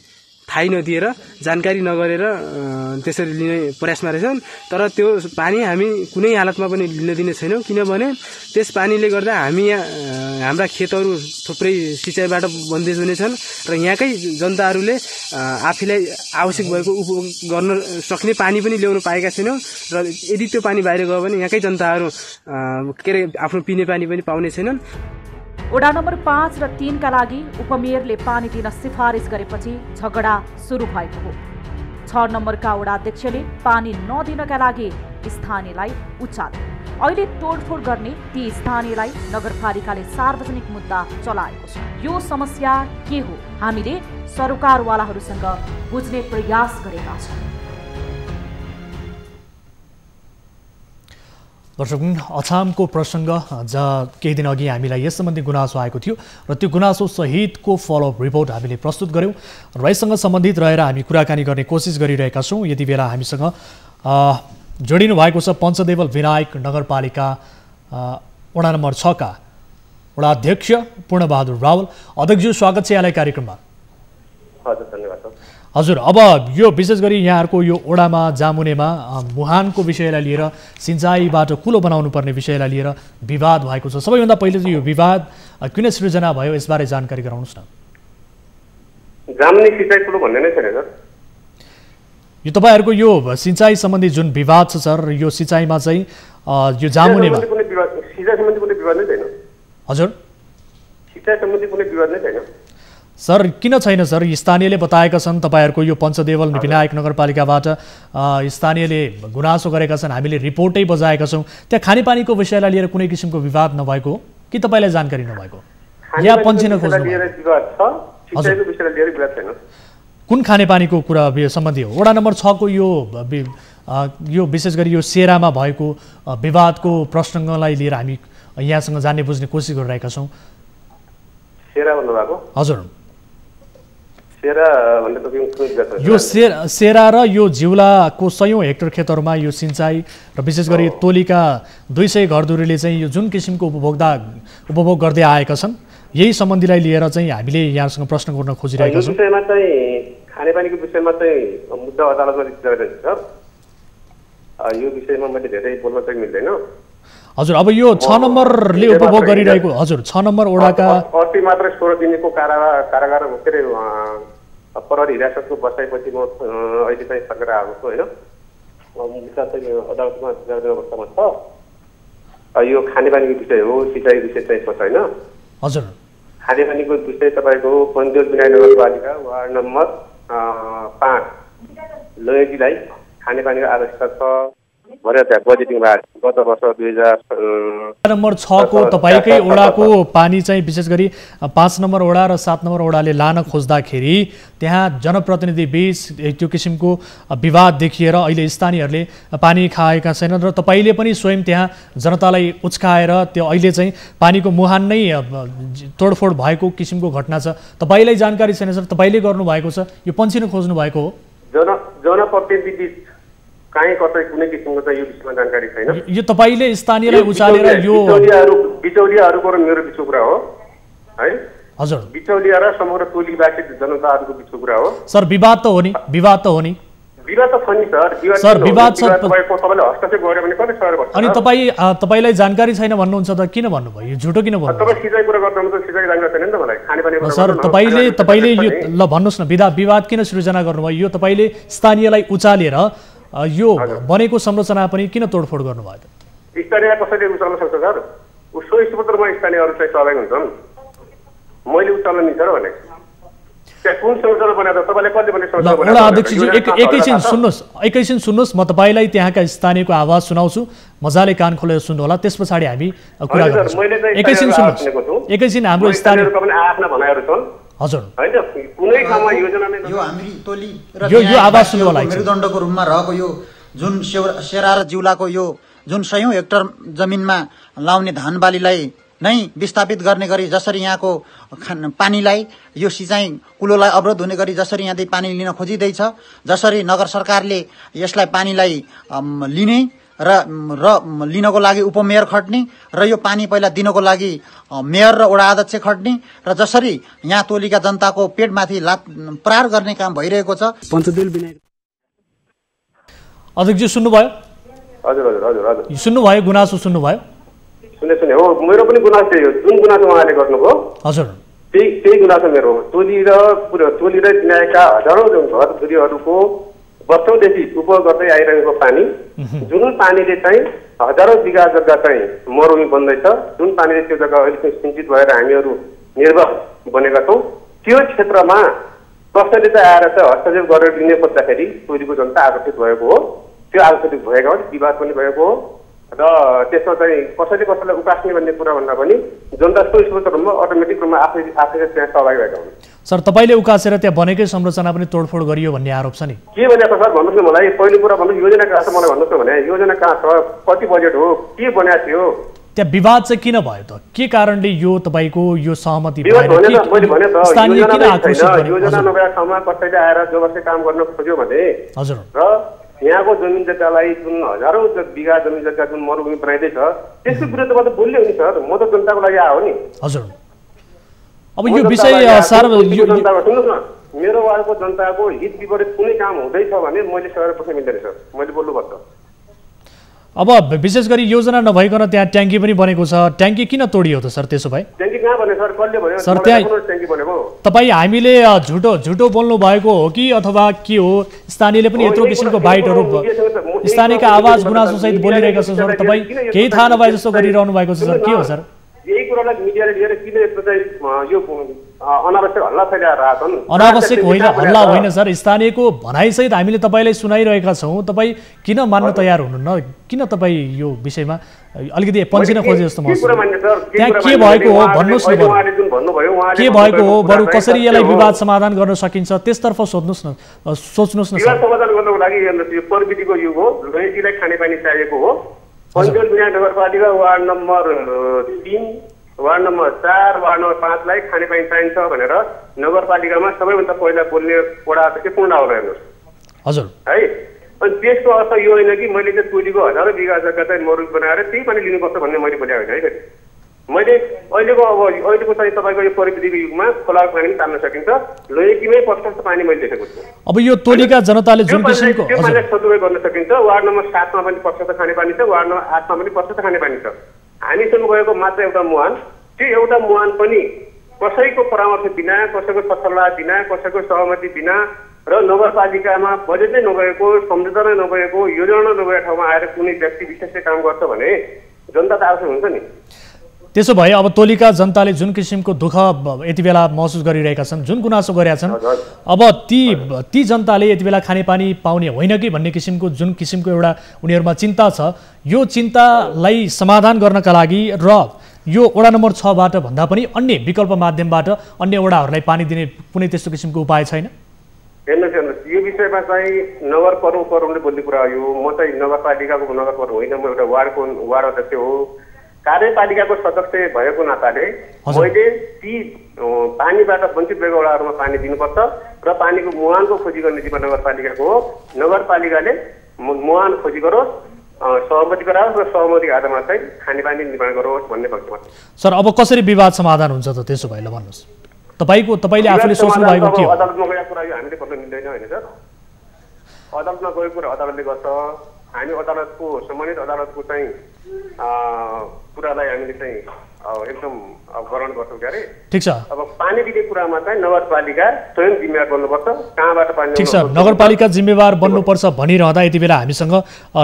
Speaker 8: थाहै नदिएर जानकारी नगरेर त्यसरी लिने प्रयासमा रहेछन्। तर त्यो पानी हामी कुनै हालतमा पनि लिन दिने छैनौँ, किनभने त्यस पानीले गर्दा हामी यहाँ हाम्रा खेतहरू थुप्रै सिँचाइबाट बन्देज हुनेछन् र यहाँकै जनताहरूले आफैलाई आवश्यक भएको उपभोग गर्न सक्ने पानी पनि ल्याउन पाएका छैनौँ र यदि त्यो पानी बाहिर गयो भने यहाँकै जनताहरू आफ्नो पिउने पानी पनि पाउने छैनन्।
Speaker 5: वडा नम्बर 5 र 3 का लागि उपमेयरले पानी दिन सिफारिस गरेपछि झगडा सुरु भएको हो। 6 नम्बरका वडाध्यक्षले पानी नदिनका लागि स्थानीयलाई उचाले। अहिले तोडफोड गर्ने ती स्थानीयलाई नगरपालिकाले सार्वजनिक मुद्दा चलाएको छ। यो समस्या के हो, हामीले सरकारवालाहरूसँग बुझ्ने प्रयास गरेका छौँ।
Speaker 1: दर्शक, अछामको प्रसङ्ग केही दिन अघि हामीलाई यस सम्बन्धी गुनासो आएको थियो र त्यो गुनासो सहितको फलोअप रिपोर्ट हामीले प्रस्तुत गऱ्यौँ र यससँग सम्बन्धित रहेर हामी कुराकानी गर्ने कोसिस गरिरहेका छौँ। यति बेला हामीसँग जोडिनु भएको छ पञ्चदेवल विनायक नगरपालिका वडा नम्बर 6 का वडा अध्यक्ष पूर्णबहादुर रावल। अध्यक्षज्यू, स्वागत छ यहाँलाई कार्यक्रममा।
Speaker 2: हजुर, धन्यवाद।
Speaker 1: हजुर, अब यो विशेष गरी यहाँहरूको यो ओडामा जामुनेमा मुहानको विषयलाई लिएर सिँचाइबाट कुलो बनाउनु पर्ने विषयलाई लिएर विवाद भएको छ। सबैभन्दा पहिले चाहिँ यो विवाद किन सृजना भयो यसबारे जानकारी गराउनुहोस् न।
Speaker 2: जामुने सिँचाइ कुलो भन्ने नै छैन सर।
Speaker 1: यो तपाईँहरूको यो सिँचाइ सम्बन्धी जुन विवाद छ सर, यो सिँचाइमा चाहिँ यो जामुनेमा
Speaker 2: सिँचाइ सम्बन्धी कुनै विवाद नै छैन।
Speaker 1: हजुर,
Speaker 2: सिँचाइ सम्बन्धी कुनै विवाद नै छैन
Speaker 1: सर। किन छैन सर? स्थानीयले बताएका छन् तपाईँहरूको यो पञ्चदेवल विनायक नगरपालिकाबाट स्थानीयले गुनासो गरेका छन्, हामीले रिपोर्टै बजाएका छौँ। त्यहाँ खानेपानीको विषयलाई लिएर कुनै किसिमको विवाद नभएको कि तपाईँलाई जानकारी नभएको या पञ्चिन खोज्नु? कुन खानेपानीको कुरा सम्बन्धी हो? वडा नम्बर 6 को यो विशेष गरी यो सेरामा भएको विवादको प्रसङ्गलाई लिएर हामी यहाँसँग जान्ने बुझ्ने कोसिस गरिरहेका छौँ।
Speaker 2: सेरा भन्नुभएको?
Speaker 1: हजुर,
Speaker 2: यो
Speaker 1: सेरा र यो जिउलाको 100 हेक्टर खेतहरूमा यो सिँचाइ र विशेष गरी टोलीका 200 घरधुरीले चाहिँ यो जुन किसिमको उपभोग गर्दै आएका छन्, यही सम्बन्धीलाई लिएर चाहिँ हामीले यहाँसँग प्रश्न गर्न खोजिरहेका छौँ।
Speaker 2: यो विषयमा चाहिँ खानेपानीको विषयमा चाहिँ मुद्दा अदालतमा रिट छ। यो विषयमा मैले धेरै बोल्न चाहिँ मिल्दैन।
Speaker 1: हजुर, अब यो 6 नम्बरले उपभोग गरिरहेको, हजुर 6 नम्बर वडाका
Speaker 2: अस्ति मात्र 16 दिनको कारागार के अरे प्रहरी हिरासतको बसाइपछि म अहिले चाहिँ फर्केर आएको छु होइन। मुद्दा चाहिँ अदालतमा विचार अवस्थामा छ। यो खानेपानीको विषय हो, सिँचाइ विषय चाहिँ छ होइन।
Speaker 1: हजुर,
Speaker 2: खानेपानीको विषय तपाईँको पञ्चदेवल विनायक नगरपालिका वार्ड नम्बर 5 लोयटीलाई खानेपानीको आवश्यकता छ भनेर त्यहाँ बजेटिङ भएको गत वर्ष 2000
Speaker 1: नम्बर 6 को तपाईँकै वडाको पानी चाहिँ विशेष गरी 5 नम्बर वडा र 7 नम्बर वडाले लान खोज्दाखेरि त्यहाँ जनप्रतिनिधि बीच त्यो किसिमको विवाद देखिएर अहिले स्थानीयहरूले पानी खाएका छैनन् र तपाईँले पनि स्वयं त्यहाँ जनतालाई उच्काएर त्यो अहिले चाहिँ पानीको मुहान नै तोडफोड भएको किसिमको घटना छ। तपाईँलाई जानकारी छैन सर, तपाईँले गर्नुभएको छ, यो पन्छिन खोज्नु भएको हो?
Speaker 2: जनप्रतिनिधि कहीँ कतै कुनै किसिमको चाहिँ यो विषयमा जानकारी छैन।
Speaker 1: यो तपाईँले स्थानीयलाई उचालेर यो
Speaker 2: बिचौलियाहरूको र मेरो बिचको कुरा हो है।
Speaker 1: हजुर
Speaker 9: बिचौलिया र समग्र टोलीवासी जनताहरूको बिचको कुरा हो
Speaker 1: सर विवाद त हो नि
Speaker 9: विवाद त छ नि
Speaker 1: सर विवाद छ
Speaker 9: तपाईले हस्तक्षेप गर्यो भने कसले सहयोग गर्छ
Speaker 1: अनि तपाईलाई जानकारी छैन भन्नुहुन्छ त किन भन्नुभयो यो झुटो किन भन्नुभयो
Speaker 9: तपाईँ सिँचाइ कुरा गर्दा त सिँचाइ जानकारी छैन नि त मलाई खानेपानी कुरा
Speaker 1: सर तपाईले यो ल भन्नुस् न विवाद किन सृजना गर्नुभयो यो तपाईले स्थानीयलाई उचालेर यो बनेको संरचना पनि किन तोडफोड गर्नुभयो त
Speaker 9: स्थानीय कसैले उचाल्न सक्छ सर उसो सुपुत्रमा स्थानीयहरू चाहिँ सहभागी हुन्छन् मैले उचाल्न मिल्छ र भने
Speaker 1: एकैछिन सुन्नुहोस् म तपाईँलाई त्यहाँका स्थानीयको आवाज सुनाउँछु मजाले कान खोलेर सुन्नु होला त्यस पछाडि हामी कुरा गर्छौँ एकैछिन सुन्नुहोस् एकैछिन हाम्रो स्थानीय हजुर यो आवाज सुन्नु होला
Speaker 6: मेरुदण्डको रूपमा रहेको यो जुन सेरा र जिउलाको यो जुन 100 हेक्टर जमिनमा लाउने धान बालीलाई नै विस्थापित गर्ने गरी जसरी यहाँको पानीलाई यो सिँचाइ कुलोलाई अवरोध हुने गरी जसरी यहाँदेखि पानी लिन खोजिँदैछ जसरी नगर सरकारले यसलाई पानीलाई लिने र लिनको लागि उपमेयर खट्ने र यो पानी पहिला दिनको लागि मेयर र वडा अध्यक्ष खट्ने र जसरी यहाँ टोलीका जनताको पेटमाथि प्रहार गर्ने काम भइरहेको छ
Speaker 7: पञ्चदेल विनायक
Speaker 1: अध्यक्षजी सुन्नुभयो
Speaker 9: हजुर हजुर हजुर हजुर
Speaker 1: सुन्नुभयो गुनासो सुन्नुभयो
Speaker 9: सुने हो मेरो पनि गुनासो त्यही हो जुन गुनासो उहाँले गर्नुभयो
Speaker 1: हजुर
Speaker 9: त्यही गुनासो मेरो हो टोली र विनायकका हजारौं घरधुरीहरूको वर्षौंदेखि उपयोग गर्दै आइरहेको पानी जुन पानीले चाहिँ हजारौं बिघा जग्गा चाहिँ मरुभूमि बन्दैछ जुन पानीले त्यो जग्गा अहिले सिंचित भएर हामीहरू निर्भर बनेका छौँ त्यो क्षेत्रमा कसैले चाहिँ आएर चाहिँ हस्तक्षेप गरेर लिने खोज्दाखेरि टोलीको जनता आकर्षित भएको हो त्यो आकर्षित भएको विवाद पनि भएको हो र त्यसमा चाहिँ कसैले उकास्ने भन्ने कुरा भन्दा पनि जनता स्वस्फूर्त रूपमा अटोमेटिक रूपमा आफै त्यहाँ सहभागी भएका हुन्
Speaker 1: सर तपाईँले उकासेर त्यहाँ बनेकै संरचना पनि तोडफोड गरियो भन्ने आरोप छ नि
Speaker 9: के भनेको सर भन्नुहोस् न मलाई पहिलो कुरा भन्नु योजना कहाँ छ मलाई भन्नुहोस् न भने योजना कहाँ छ कति बजेट हो के बनाएको थियो
Speaker 1: त्यहाँ विवाद चाहिँ किन भयो त के कारणले यो तपाईँको यो सहमति
Speaker 9: योजना नभएका ठाउँमा कसैले आएर जबरजस्ती काम गर्न खोज्यो भने
Speaker 1: हजुर
Speaker 9: र यहाँको जमिन जग्गालाई जुन हजारौं बिघा जमिन जग्गा जुन मरुभूमि बनाइँदैछ त्यसको विरुद्धमा त बोल्यो नि सर म त जनताको लागि आयो नि
Speaker 1: हजुर अब यो विषय
Speaker 9: सुन्नुहोस् न मेरो वार्डको जनताको हित विपरीत कुनै काम हुँदैछ भने मैले सर पक्ष मिल्दैन सर मैले बोल्नुपर्छ
Speaker 1: अब विशेष गरी योजना नभइकन त्यहाँ ट्याङ्की पनि बनेको छ ट्याङ्की किन तोडियो त सर त्यसो भए
Speaker 9: ट्याङ्की कहाँ बने सर कसले भन्यो
Speaker 1: सर त्यहाँ
Speaker 9: ट्याङ्की बनेको
Speaker 1: तपाईँ हामीले झुटो बोल्नु भएको हो कि अथवा के हो स्थानीयले पनि यत्रो किसिमको बाइटहरू स्थानीयका आवाज गुनासो सहित बोलिरहेका छन् सर तपाईँ केही थाहा नभए जस्तो गरिरहनु भएको छ सर के हो सर
Speaker 9: यही कुरालाई मिडियाले लिएर किन यस्तो चाहिँ यो अनावश्यक हल्ला फैलाएर छन्
Speaker 1: अनावश्यक होइन हल्ला होइन सर स्थानीयको भनाइसहित हामीले तपाईँलाई सुनाइरहेका छौँ तपाईँ किन मान्न तयार हुनुहुन्न किन तपाईँ यो विषयमा अलिकति पन्सिन खोजे जस्तो महसुस त्यहाँ के भएको हो भन्नुहोस् न के भएको हो बरु कसरी यसलाई विवाद समाधान गर्न सकिन्छ त्यसतर्फ सोच्नुहोस् न
Speaker 9: समाधान गर्नको लागि यो प्रविधिको युग हो लोहीजीलाई खानेपानी चाहिएको हो पञ्चदेल विनायक नगरपालिका ward number 3 ward number 4 ward number 5 लाई खानेपानी चाहिन्छ भनेर नगरपालिकामा सबैभन्दा पहिला बोल्ने वडा अध्यक्ष पूर्ण आउला हेर्नुहोस्
Speaker 1: हजुर
Speaker 9: है अनि त्यसको अर्थ यो होइन कि मैले चाहिँ टोलीको हजारौं बिघा जग्गा चाहिँ मरुभूमि बनाएर त्यही पानी लिनुपर्छ भन्ने मैले बोलेको होइन है मैले अहिलेको चाहिँ तपाईँको यो प्रविधिको युगमा खोलाको पानी तान्न सकिन्छ लोहीकीमै प्रशस्त पानी मैले देखेको छु
Speaker 1: अब यो टोलीका जनताले जुन किसिमको
Speaker 9: त्यो पानीलाई सदुपयोग गर्न सकिन्छ वार्ड नम्बर 7 मा पनि प्रशस्त खानेपानी छ वार्ड नम्बर 8 मा पनि प्रशस्त खानेपानी छ हामीसँग गएको मात्र एउटा मुहान त्यो एउटा मुहान पनि कसैको परामर्श बिना कसैको सल्लाह बिना कसैको सहमति बिना र नगरपालिकामा बजेट नै नभएको सम्झौता नै नभएको योजना नभएको ठाउँमा आएर कुनै व्यक्ति विशेषले काम गर्छ भने जनता त आउँछ हुन्छ नि
Speaker 1: त्यसो भए अब टोलीका जनताले जुन किसिमको दुःख यति बेला महसुस गरिरहेका छन् जुन गुनासो गरेका छन् अब ती जनताले यति बेला खानेपानी पाउने होइन कि भन्ने किसिमको जुन किसिमको एउटा उनीहरूमा चिन्ता छ यो चिन्तालाई समाधान गर्नका लागि र यो वडा नम्बर 6 बाट भन्दा पनि अन्य विकल्प माध्यमबाट अन्य वडाहरूलाई पानी दिने कुनै त्यस्तो किसिमको उपाय छैन
Speaker 9: हेर्नुहोस् यो विषयमा चाहिँ नगर प्रमुखहरूले बोल्ने कुरा हो म चाहिँ नगरपालिकाको नगर प्रमुख होइन म एउटा वार्ड अध्यक्ष हो कार्यपालिकाको सदस्य भएको नाताले मैले ती पानीबाट वञ्चित भएको वडाहरूमा पानी दिनुपर्छ र पानीको मुहानको खोजी गर्ने जिम्मा नगरपालिकाको हो नगरपालिकाले मुहान खोजी गरोस् सहमति गराओस् र सहमतिको आधारमा चाहिँ खानेपानी निर्माण गरोस् भन्ने पक्षमा
Speaker 1: सर अब कसरी विवाद समाधान हुन्छ त त्यसो भए ल भन्नुहोस् तपाईले आफूले सोच्नु भएको के हो?
Speaker 9: अदालतमा गएको कुरा यो हामीले गर्न मिल्दैन हैन सर। अदालतमा गएको कुरा अदालतले गर्छ। हामी अदालतको सम्मानित अदालतको चाहिँ कुरालाई हामीले चाहिँ एकदम ग्रहण गर्छौँ के अरे।
Speaker 1: ठिक छ।
Speaker 9: अब पानी दिने कुरामा चाहिँ नगरपालिका स्वयं जिम्मेवार बन्नुपर्छ। कहाँबाट पानी
Speaker 1: ठिक छ, नगरपालिका जिम्मेवार बन्नुपर्छ भनिरहँदा यति बेला हामीसँग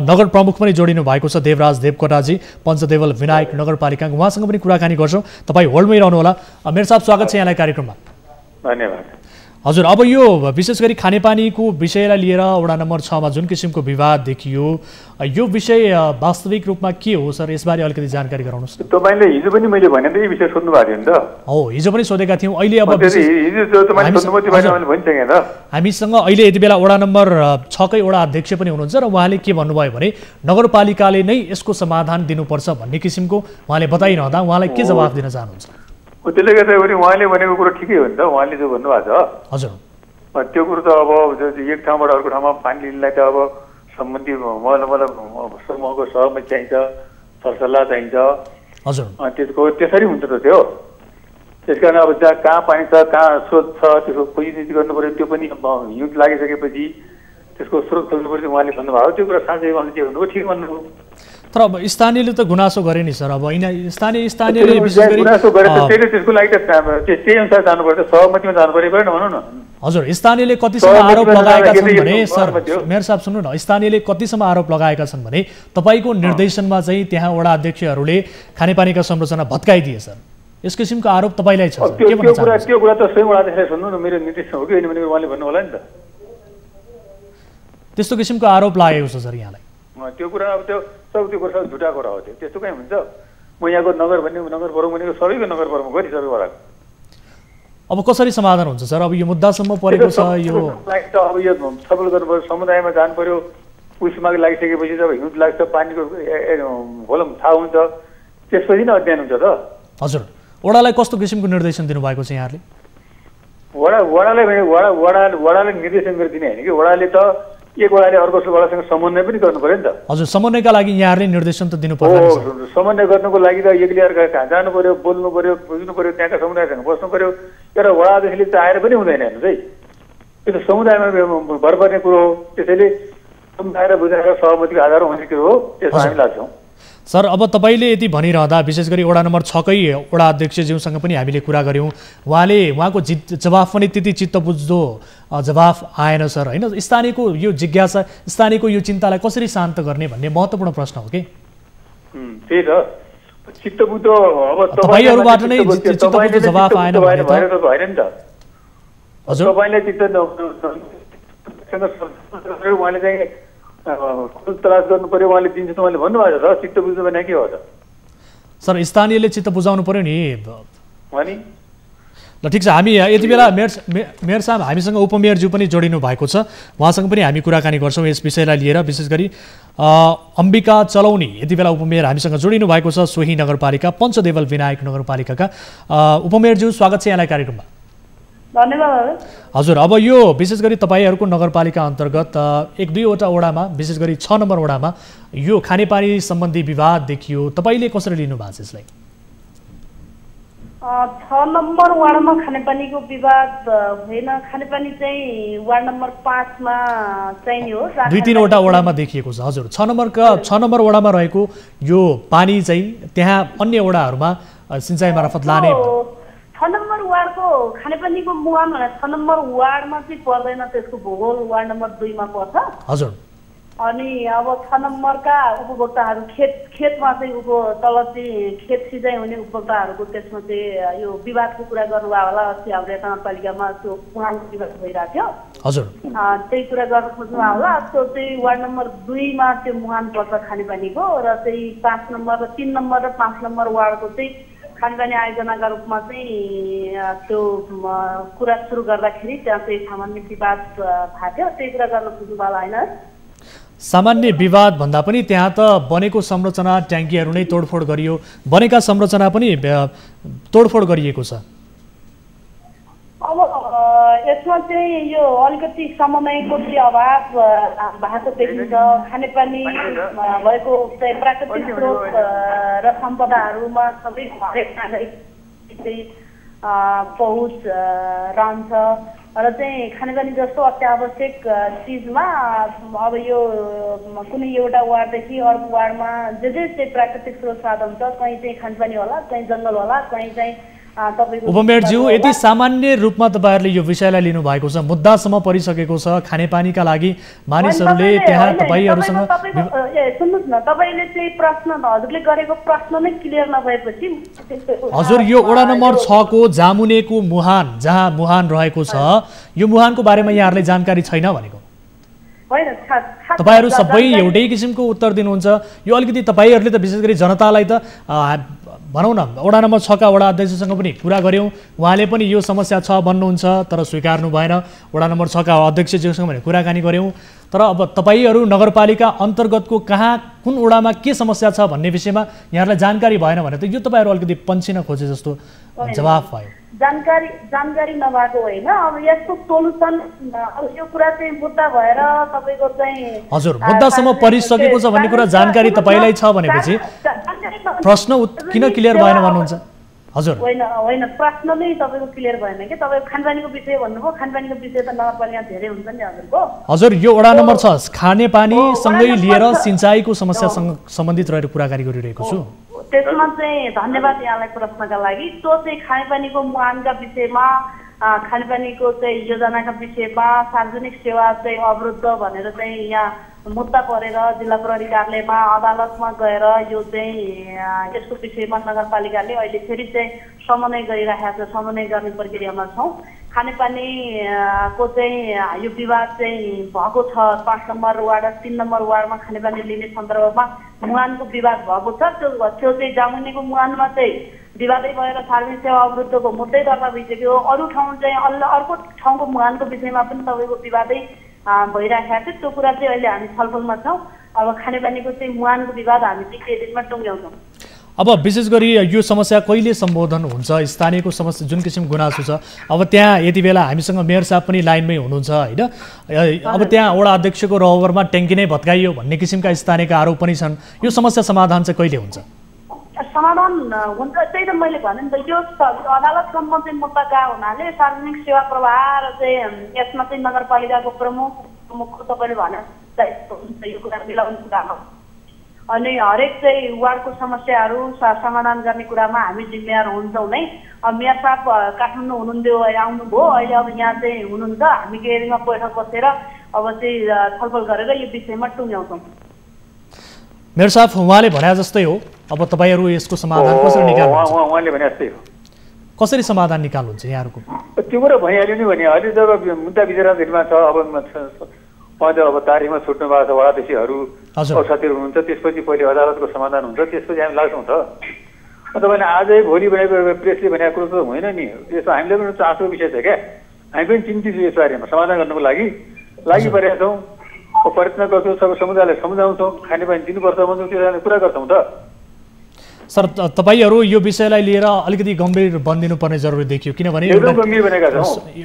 Speaker 1: नगर प्रमुख पनि जोडिनु भएको छ, देवराज देवकोटाजी, पञ्चदेवल विनायक नगरपालिका। उहाँसँग पनि कुराकानी गर्छौँ। तपाईँ होल्डमै रहनुहोला। मेयर साहब, स्वागत छ यहाँलाई कार्यक्रममा।
Speaker 10: धन्यवाद।
Speaker 1: हजुर, अब यो विशेष गरी खानेपानीको विषयलाई लिएर वडा नम्बर 6 मा जुन किसिमको विवाद देखियो, यो विषय वास्तविक रूपमा के हो सर? यसबारे अलिकति जानकारी गराउनुहोस्।
Speaker 10: तपाईले हिजो पनि मैले भने त यो विषय सोध्नु भएको थियो नि त?
Speaker 1: हो, हिजो पनि सोधेका थियौँ। अहिले अब हामीसँग अहिले यति बेला वडा नम्बर 6 कै वडा अध्यक्ष पनि हुनुहुन्छ र उहाँले के भन्नुभयो भने नगरपालिकाले नै यसको समाधान दिनुपर्छ भन्ने किसिमको उहाँले बताइरहँदा उहाँलाई के जवाफ दिन चाहनुहुन्छ?
Speaker 10: त्यसले गर्दाखेरि उहाँले भनेको कुरो ठिकै हो नि त। उहाँले जो भन्नुभएको छ
Speaker 1: हजुर,
Speaker 10: त्यो कुरो त अब एक ठाउँबाट अर्को ठाउँमा पानी लिनलाई त अब सम्बन्धी समूहको सहमति चाहिन्छ, सरसल्लाह चाहिन्छ।
Speaker 1: हजुर,
Speaker 10: त्यसको त्यसरी हुन्छ त त्यो। त्यसकारण अब जहाँ कहाँ पानी छ, कहाँ स्रोत छ, त्यसको खोजी गर्नु पर्यो। त्यो पनि हिउँद लागिसकेपछि त्यसको स्रोत खोज्नु पर्यो। उहाँले भन्नुभयो त्यो कुरा साँच्चै उहाँले के भन्नुभयो, ठिक भन्नुभयो।
Speaker 1: तर अब स्थानीयले त गुनासो गरे नि सर। अब स्थानीयले विशेष गरी
Speaker 10: गुनासो गरे त त्यसको लागि त त्यही अनुसार जानु पर्छ, सहमतिमा जानु पर्यो भएन भनौँ न।
Speaker 1: हजुर, स्थानीयले कतिसम्म आरोप लगाएका छन् भने सर, मेयर साहब सुन्नु न, स्थानीयले कतिसम्म आरोप लगाएका छन् भने तपाईँको निर्देशनमा चाहिँ त्यहाँ वडा अध्यक्षहरूले खानेपानीका संरचना भत्काइदिए सर। यस किसिमको आरोप तपाईँलाई छ?
Speaker 10: त्यो कुरा त स्वयं वडा अध्यक्षले सुन्नु न, मेरो निर्देशन हो कि होइन भने उहाँले भन्नु होला नि त।
Speaker 1: त्यस्तो किसिमको आरोप लागेको छ सर यहाँलाई?
Speaker 10: त्यो कुरा अब त्यो कुरा झुटा कुरा हो। त्यो त्यस्तो कहीँ हुन्छ? म यहाँको नगर प्रमुख भनेको सबैको नगर प्रमुख हो नि, सबै वडाको।
Speaker 1: अब कसरी समाधान हुन्छ सर? अब यो मुद्दासम्म परेको छ, यो
Speaker 10: अब यो छलफल गर्नु पर्यो, समुदायमा जानु पर्यो। उसमा लागिसकेपछि जब हिउँद लाग्छ, पानीको भोलम थाहा हुन्छ, त्यसपछि नै अध्ययन हुन्छ त।
Speaker 1: हजुर, वडालाई कस्तो किसिमको निर्देशन दिनुभएको छ यहाँहरूले?
Speaker 10: वडाले निर्देशन गरिदिने होइन कि, वडाले त एक वडाले अर्को वडासँग समन्वय पनि गर्नु पर्यो नि त।
Speaker 1: हजुर, समन्वयका लागि यहाँहरूले निर्देशन त दिनु पर्यो।
Speaker 10: समन्वय गर्नुको लागि त एकले अर्का कहाँ जानु पर्यो, बोल्नु पर्यो, बुझ्नु पर्यो, त्यहाँका समुदायसँग बस्नु पर्यो। एउटा वडा अध्यक्षले चाहेर पनि हुँदैन हेर्नुहोस् है। त्यो त समुदायमा भर पर्ने कुरो हो। त्यसैले समुदाय बुझाएर सहमतिको आधार हुने कुरो हो, त्यसमा हामी लाग्छौँ।
Speaker 1: सर, अब तपाईँले यति भनिरहँदा विशेष गरी वडा नम्बर 6 कै वडा अध्यक्षज्यूसँग पनि हामीले कुरा गऱ्यौँ। उहाँको जवाफ पनि त्यति चित्तबुझ्दो जवाफ आएन सर, होइन? स्थानीयको यो जिज्ञासा, स्थानीयको यो चिन्तालाई कसरी शान्त गर्ने भन्ने महत्त्वपूर्ण प्रश्न हो कि?
Speaker 10: त्यही त चित्तबुझ्दो। अब
Speaker 1: तपाईँहरूबाट नै चित्तबुझ्दो जवाफ आएन भने त
Speaker 10: होइन नि त।
Speaker 1: हजुर,
Speaker 10: तपाईँले उहाँले चाहिँ तलास गर्नु पर्यो, उहाँले दिन्छ त उहाँले भन्नुभएको छ। चित्त बुझ्नु भने के हो त
Speaker 1: सर? स्थानीयले चित्त बुझाउनु पर्यो नि।
Speaker 10: अनि
Speaker 1: ल ठिक छ, हामी यति बेला मेयर साहब हामीसँग उपमेयरज्यू पनि जोडिनु भएको छ। उहाँसँग पनि हामी कुराकानी गर्छौँ यस विषयलाई लिएर। विशेष गरी अम्बिका चलौनी यति बेला उपमेयर हामीसँग जोडिनु भएको छ, सोही नगरपालिका, पञ्चदेवल विनायक नगरपालिकाका। उपमेयरज्यू, स्वागत छ यहाँलाई कार्यक्रममा।
Speaker 11: धन्यवाद।
Speaker 1: हजुर, अब यो विशेष गरी तपाईँहरूको नगरपालिका अन्तर्गत 1-2वटा वडामा, विशेष गरी 6 नम्बर वडामा यो खानेपानी सम्बन्धी विवाद देखियो। तपाईँले कसरी लिनु भएको छ यसलाई?
Speaker 11: 6 नम्बर वार्डमा खानेपानीको विवाद होइन। खानेपानी चाहिँ वार्ड नम्बर 5 मा चाहिने हो।
Speaker 1: 2-3वटा वडामा देखिएको छ। हजुर, 6 नम्बर वडामा रहेको यो पानी चाहिँ त्यहाँ अन्य वडाहरूमा सिँचाइ मार्फत लाने
Speaker 11: 6 नम्बर वार्डको खानेपानीको मुहान भने 6 नम्बर वार्डमा चाहिँ पर्दैन, त्यसको भूगोल वार्ड नम्बर 2 मा पर्छ।
Speaker 1: हजुर,
Speaker 11: अनि अब 6 नम्बरका उपभोक्ताहरू खेतमा चाहिँ तल चाहिँ खेत सिँचाइ हुने उपभोक्ताहरूको त्यसमा चाहिँ यो विवादको कुरा गर्नुभयो होला। अस्ति हाम्रो नगरपालिकामा त्यो मुहानको विवाद भइरहेको थियो।
Speaker 1: हजुर,
Speaker 11: त्यही कुरा गर्न खोज्नुभयो होला। त्यो चाहिँ वार्ड नम्बर 2 मा त्यो मुहान पर्छ खानेपानीको, र चाहिँ 5 नम्बर र 3 नम्बर र 5 नम्बर वार्डको चाहिँ खानेपानी आयोजनाका रूपमा चाहिँ त्यो कुरा सुरु गर्दाखेरि त्यहाँ चाहिँ सामान्य विवाद भएको थियो। त्यही कुरा गर्न खोज्नु होला होइन?
Speaker 1: सामान्य विवाद भन्दा पनि त्यहाँ त बनेको संरचना, ट्याङ्कीहरू नै तोडफोड गरियो, बनेका संरचना पनि तोडफोड गरिएको छ।
Speaker 11: अब यसमा चाहिँ यो अलिकति समन्वयको चाहिँ अभाव भएको देखिन्छ। खानेपानी भएको चाहिँ प्राकृतिक स्रोत र सम्पदाहरूमा सबै हरेक चाहिँ पहुँच रहन्छ र चाहिँ खानेपानी जस्तो अत्यावश्यक चिजमा अब यो कुनै एउटा वार्डदेखि अर्को वार्डमा जे चाहिँ प्राकृतिक स्रोत साधन छ, कहीँ चाहिँ खानेपानी होला, कहीँ जङ्गल होला, कहीँ चाहिँ
Speaker 1: उपमेयरज्यू, यति सामान्य रूपमा तपाईँहरूले यो विषयलाई लिनुभएको छ, मुद्दासम्म परिसकेको छ, खानेपानीका लागि मानिसहरूले त्यहाँ तपाईँहरूसँग
Speaker 11: सुन्नुहोस् न, तपाईँले चाहिँ प्रश्न हजुरले गरेको प्रश्न नै क्लियर नभएपछि
Speaker 1: हजुर यो वडा नम्बर 6 को जामुनेको मुहान, जहाँ मुहान रहेको छ, यो मुहानको बारेमा यहाँहरूलाई जानकारी छैन भनेको? तपाईँहरू सबै एउटै किसिमको उत्तर दिनुहुन्छ। यो अलिकति तपाईँहरूले त विशेष गरी जनतालाई त भनौँ न वडा नम्बर 6 का वडा अध्यक्षसँग पनि कुरा गऱ्यौँ, उहाँले पनि यो समस्या छ भन्नुहुन्छ तर स्वीकार्नु भएन। वडा नम्बर 6 का अध्यक्षज्यूसँग पनि कुराकानी गऱ्यौँ, तर अब तपाईँहरू नगरपालिका अन्तर्गतको कहाँ कुन वडामा के समस्या छ भन्ने विषयमा यहाँहरूलाई जानकारी भएन भने त यो तपाईँहरू अलिकति पन्छिन खोजे जस्तो जवाफ भयो।
Speaker 11: जानकारी नभएको होइन, अब यसको सोलुसन यो कुरा चाहिँ मुद्दा भएर तपाईँको चाहिँ
Speaker 1: हजुर मुद्दासम्म परिसकेको छ भन्ने कुरा जानकारी तपाईँलाई छ भनेपछि प्रश्न किन क्लियर भएन भन्नुहुन्छ? हजुर
Speaker 11: होइन प्रश्न नै तपाईँको क्लियर भएन कि तपाईँ खानेपानीको विषय भन्नुभयो, खानेपानीको विषय त नगरपालिका धेरै हुन्छ नि हजुरको।
Speaker 1: हजुर यो वडा नम्बर 6 खानेपानीसँगै लिएर सिँचाइको समस्यासँग सम्बन्धित रहेर कुराकानी गरिरहेको छु।
Speaker 11: त्यसमा चाहिँ धन्यवाद यहाँलाई प्रश्नका लागि। त्यो चाहिँ खानेपानीको मुहानका विषयमा, खानेपानीको चाहिँ योजनाका विषयमा सार्वजनिक सेवा चाहिँ अवरुद्ध भनेर चाहिँ यहाँ मुद्दा परेर जिल्ला प्रहरी कार्यालयमा अदालतमा गएर यो चाहिँ यसको विषयमा नगरपालिकाले अहिले फेरि चाहिँ समन्वय गरिरहेको छ, समन्वय गर्ने प्रक्रियामा छौँ। खानेपानीको चाहिँ यो विवाद चाहिँ भएको छ, 5 नम्बर वार्ड 3 नम्बर वार्डमा खानेपानी लिने सन्दर्भमा मुहानको विवाद भएको छ। त्यो चाहिँ जामुनेको मुहानमा चाहिँ विवादै भएर सार्वजनिक सेवा अवरुद्धको मुद्दै दर्ता भइसक्यो। अरू ठाउँ चाहिँ अर्को ठाउँको मुहानको विषयमा पनि तपाईँको विवादै भइराखेको थियो। त्यो कुरा चाहिँ अहिले हामी छलफलमा छौँ। अब खानेपानीको चाहिँ मुहानको विवाद हामी चाहिँ केही दिनमा टुङ्ग्याउँछौँ।
Speaker 1: अब विशेष गरी यो समस्या कहिले सम्बोधन हुन्छ? स्थानीयको समस्या जुन किसिमको गुनासो छ, अब त्यहाँ यति बेला हामीसँग मेयर साहब पनि लाइनमै हुनुहुन्छ होइन, अब त्यहाँ वडा अध्यक्षको रहबरमा ट्याङ्की नै भत्काइयो भन्ने किसिमका स्थानीयका आरोप पनि छन्। यो समस्या समाधान चाहिँ कहिले हुन्छ?
Speaker 11: समाधान हुन्छ त्यही त मैले भने नि त, यो अदालतसम्म चाहिँ मुद्दा गएको हुनाले सार्वजनिक सेवा प्रवाह र चाहिँ यसमा चाहिँ नगरपालिकाको प्रमुखको तपाईँले भने यो कुरा मिलाउने कुरामा अनि हरेक चाहिँ वार्डको समस्याहरू समाधान गर्ने कुरामा हामी जिम्मेवार हुन्छौँ नै। अब मेयर साहब काठमाडौँ हुनुहुन्थ्यो, आउनुभयो, अहिले अब यहाँ चाहिँ हुनुहुन्छ। हामी केही दिनमा बैठक बसेर अब चाहिँ छलफल गरेर यो विषयमा टुङ्ग्याउँछौँ।
Speaker 1: मेयर साहब उहाँले भने जस्तै हो, अब तपाईँहरू यसको समाधान कसरी निकाल्नुहुन्छ?
Speaker 10: उहाँले भने जस्तै हो,
Speaker 1: कसरी समाधान निकाल्नुहुन्छ यहाँहरूको?
Speaker 10: त्यो कुरा भइहाल्यो नि भने अहिले जब मुद्दा विचाराधीनमा छ, अब अब तारिखमा छुट्नु भएको छ, वडाध्यक्षहरू साथीहरू हुनुहुन्छ, त्यसपछि पहिले अदालतको समाधान हुन्छ, त्यसपछि हामी लाग्छौँ त। तपाईँले आजै भोलि भनेको प्रेसले भनेको कुरो त होइन नि, त्यसमा हामीले पनि चासोको विषय छ क्या। हामी पनि चिन्तित छौँ यस बारेमा, समाधान गर्नुको लागि परेका छौँ। प्रयत्न गर्छौँ, सबै समुदायलाई सम्झाउँछौँ, खानेपानी दिनुपर्छ भन्छौँ, त्यो कुरा गर्छौँ त।
Speaker 1: सर तपाईँहरू यो विषयलाई लिएर अलिकति गम्भीर बनिदिनुपर्ने जरुरी देखियो, किनभने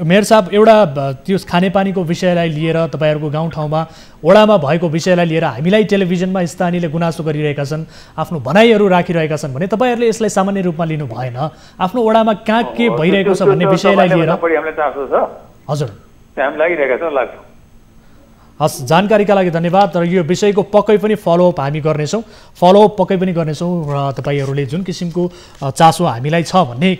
Speaker 1: मेयर साहब एउटा त्यो खानेपानीको विषयलाई लिएर तपाईँहरूको गाउँठाउँमा वडामा भएको विषयलाई लिएर हामीलाई टेलिभिजनमा स्थानीयले गुनासो गरिरहेका छन्, आफ्नो भनाइहरू राखिरहेका छन् भने तपाईँहरूले यसलाई सामान्य रूपमा लिनु भएन। आफ्नो वडामा कहाँ के भइरहेको छ भन्ने विषयलाई लिएर हजुर
Speaker 10: हामी लागिरहेका छौँ, लाग्छौँ।
Speaker 1: हस्, जानकारीका लागि धन्यवाद। र यो विषयको पक्कै पनि फलोअप हामी गर्नेछौँ, फलोअप पक्कै पनि गर्नेछौँ र तपाईँहरूले जुन किसिमको चासो हामीलाई छ भन्ने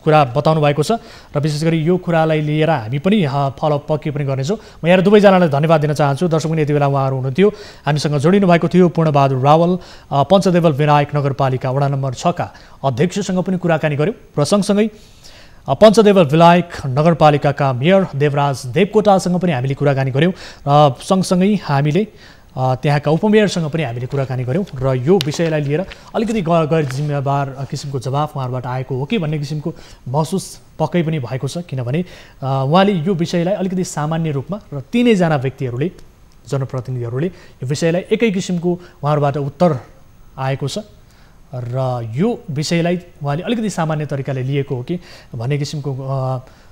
Speaker 1: कुरा बताउनु भएको छ र विशेष गरी यो कुरालाई लिएर हामी पनि फलोअप पक्कै पनि गर्नेछौँ। म यहाँ दुवैजनालाई धन्यवाद दिन चाहन्छु। दर्शक पनि यति बेला उहाँहरू हुनुहुन्थ्यो, हामीसँग जोडिनु भएको थियो पूर्णबहादुर रावल, पञ्चदेवल विनायक नगरपालिका वडा नम्बर 6 का अध्यक्षसँग पनि कुराकानी गऱ्यौँ र सँगसँगै पञ्चदेवल विनायक नगरपालिकाका मेयर देवराज देवकोटासँग पनि हामीले कुराकानी गऱ्यौँ र सँगसँगै हामीले त्यहाँका उपमेयरसँग पनि हामीले कुराकानी गऱ्यौँ र यो विषयलाई लिएर अलिकति गैर जिम्मेवार किसिमको जवाफ उहाँबाट आएको हो कि भन्ने किसिमको महसुस पक्कै पनि भएको छ, किनभने उहाँले यो विषयलाई अलिकति सामान्य रूपमा र तीनैजना व्यक्तिहरूले, जनप्रतिनिधिहरूले यो विषयलाई एकै किसिमको उहाँहरूबाट उत्तर आएको छ र यो विषयलाई उहाँले अलिकति सामान्य तरिकाले लिएको हो कि भन्ने किसिमको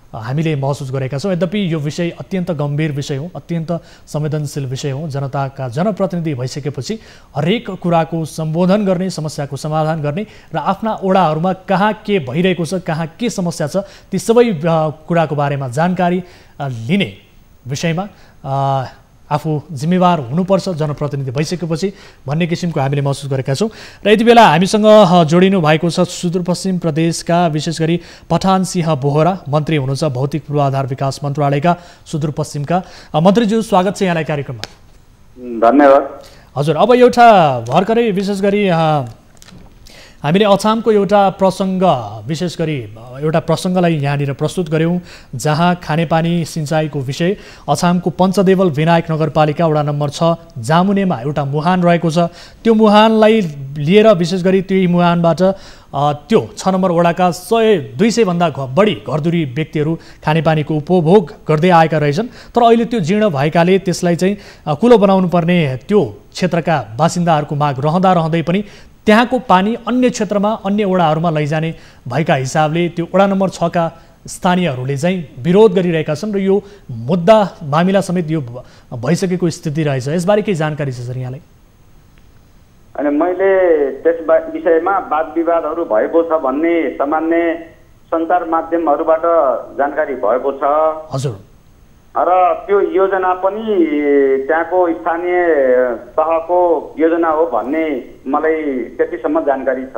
Speaker 1: हामीले महसुस गरेका छौँ। यद्यपि यो विषय अत्यन्त गम्भीर विषय हो, अत्यन्त संवेदनशील विषय हो। जनताका जनप्रतिनिधि भइसकेपछि हरेक कुराको सम्बोधन गर्ने, समस्याको समाधान गर्ने र आफ्ना ओडाहरूमा कहाँ के भइरहेको छ, कहाँ के समस्या छ, ती सबै कुराको बारेमा जानकारी लिने विषयमा आफू जिम्मेवार हुनुपर्छ जनप्रतिनिधि भइसकेपछि भन्ने किसिमको हामीले महसुस गरेका छौँ। र यति बेला हामीसँग जोडिनु भएको छ सुदूरपश्चिम प्रदेशका विशेष गरी पठान सिंह बोहरा, मन्त्री हुनुहुन्छ भौतिक पूर्वाधार विकास मन्त्रालयका सुदूरपश्चिमका। मन्त्रीज्यू, स्वागत छ यहाँलाई कार्यक्रममा।
Speaker 12: धन्यवाद।
Speaker 1: हजुर, अब एउटा भर्खरै विशेष गरी हामीले अछामको एउटा प्रसङ्ग विशेष गरी एउटा प्रसङ्गलाई यहाँनिर प्रस्तुत गऱ्यौँ, जहाँ खानेपानी सिँचाइको विषय अछामको पञ्चदेवल विनायक नगरपालिका वडा नम्बर 6 जामुनेमा एउटा मुहान रहेको छ। त्यो मुहानलाई लिएर विशेष गरी त्यही मुहानबाट त्यो 6 नम्बर वडाका 100-200 भन्दा बढी घरधुरी व्यक्तिहरू खानेपानीको उपभोग गर्दै आएका रहेछन्। तर अहिले त्यो जीर्ण भएकाले त्यसलाई चाहिँ कुलो बनाउनु पर्ने त्यो क्षेत्रका बासिन्दाहरूको माग रहँदै पनि त्यहाँको पानी अन्य क्षेत्रमा, अन्य वडाहरूमा लैजाने भएका हिसाबले त्यो वडा नम्बर 6 का स्थानीयहरूले चाहिँ विरोध गरिरहेका छन् र यो मुद्दा मामिला समेत यो भइसकेको स्थिति रहेछ। यसबारे के जानकारी छ सर यहाँलाई?
Speaker 12: अनि मैले त्यस विषयमा वाद विवादहरू भएको छ भन्ने सामान्य सञ्चार माध्यमहरूबाट जानकारी भएको छ।
Speaker 1: हजुर।
Speaker 12: र त्यो योजना पनि त्यहाँको स्थानीय तहको योजना हो भन्ने मलाई त्यतिसम्म जानकारी छ।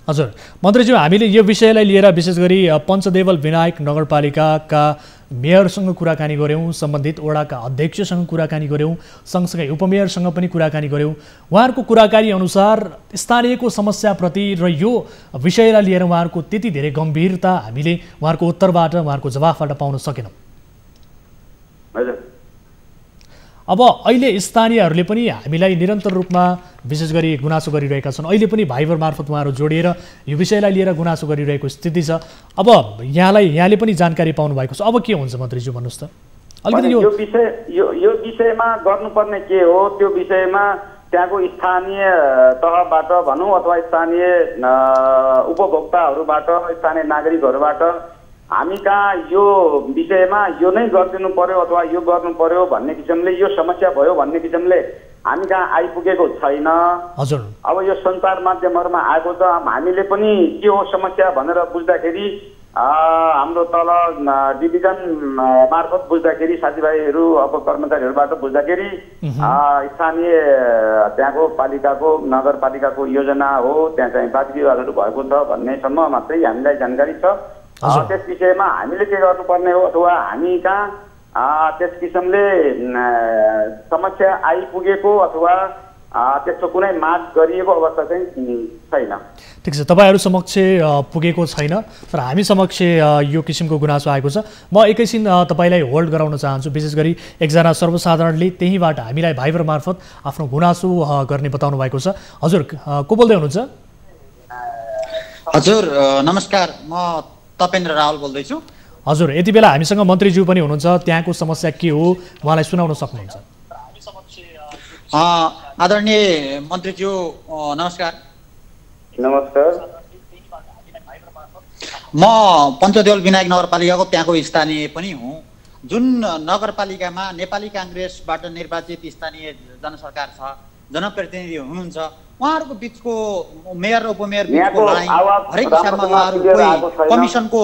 Speaker 1: हजुर मन्त्रीज्यू, हामीले यो विषयलाई लिएर विशेष गरी पञ्चदेवल विनायक नगरपालिकाका मेयरसँग कुराकानी गऱ्यौँ, सम्बन्धित वडाका अध्यक्षसँग कुराकानी गऱ्यौँ, सँगसँगै उपमेयरसँग पनि कुराकानी गऱ्यौँ। उहाँहरूको कुराकानी अनुसार स्थानीयको समस्याप्रति र यो विषयलाई लिएर उहाँहरूको त्यति धेरै गम्भीरता हामीले उहाँहरूको उत्तरबाट, उहाँहरूको जवाफबाट पाउन सकेनौँ। अब अहिले स्थानीयहरूले पनि हामीलाई निरन्तर रूपमा विशेष गरी गुनासो गरिरहेका छन्। अहिले पनि भाइबर मार्फत उहाँहरू जोडिएर यो विषयलाई लिएर गुनासो गरिरहेको स्थिति छ। अब यहाँले पनि जानकारी पाउनु भएको छ। अब के हुन्छ मन्त्रीज्यू, भन्नुहोस् त अलिकति।
Speaker 12: यो विषयमा गर्नुपर्ने के हो, त्यो विषयमा त्यहाँको स्थानीय तहबाट भनौँ अथवा स्थानीय उपभोक्ताहरूबाट, स्थानीय नागरिकहरूबाट हामी कहाँ यो विषयमा यो नै गरिदिनु पर्यो अथवा यो गर्नु पर्यो भन्ने किसिमले, यो समस्या भयो भन्ने किसिमले हामी कहाँ आइपुगेको छैन।
Speaker 1: हजुर।
Speaker 12: अब यो सञ्चार माध्यमहरूमा आएको छ, हामीले पनि के हो समस्या भनेर बुझ्दाखेरि हाम्रो तल डिभिजन मार्फत बुझ्दाखेरि, साथीभाइहरू अब कर्मचारीहरूबाट बुझ्दाखेरि स्थानीय त्यहाँको पालिकाको नगरपालिकाको योजना हो, त्यहाँ चाहिँ वाद विवादहरू भएको छ भन्नेसम्म मात्रै हामीलाई जानकारी छ। त्यस विषयमा हामीले के गर्नुपर्ने हो अथवा हामी कहाँ त्यस किसिमले समस्या आइपुगेको अथवा त्यस्तो कुनै माग गरिएको अवस्था चाहिँ छैन।
Speaker 1: ठिक छ, तपाईँहरू समक्ष पुगेको छैन, तर हामी समक्ष यो किसिमको गुनासो आएको छ। म एकैछिन तपाईँलाई होल्ड गराउन चाहन्छु। विशेष गरी एकजना सर्वसाधारणले त्यहीँबाट हामीलाई भाइबर मार्फत आफ्नो गुनासो गर्ने बताउनु भएको छ। हजुर, को बोल्दै हुनुहुन्छ?
Speaker 6: हजुर नमस्कार, म तपेन्द्र रावल बोल्दैछु।
Speaker 1: हजुर, यति बेला हामीसँग मन्त्रीज्यू पनि हुनुहुन्छ, त्यहाँको समस्या के हो उहाँलाई सुनाउन सक्नुहुन्छ?
Speaker 6: आदरणीय मन्त्रीज्यू नमस्कार।
Speaker 12: नमस्कार।
Speaker 6: म पञ्चदेवल विनायक नगरपालिकाको त्यहाँको स्थानीय पनि हुँ। जुन नगरपालिकामा नेपाली काङ्ग्रेसबाट निर्वाचित स्थानीय जनसरकार छ, जनप्रतिनिधि हुनुहुन्छ, उहाँहरूको बिचको मेयर र उपमेयर बिचको लडाइँ, हरेक हिसाबमा उहाँहरू कोही कमिसनको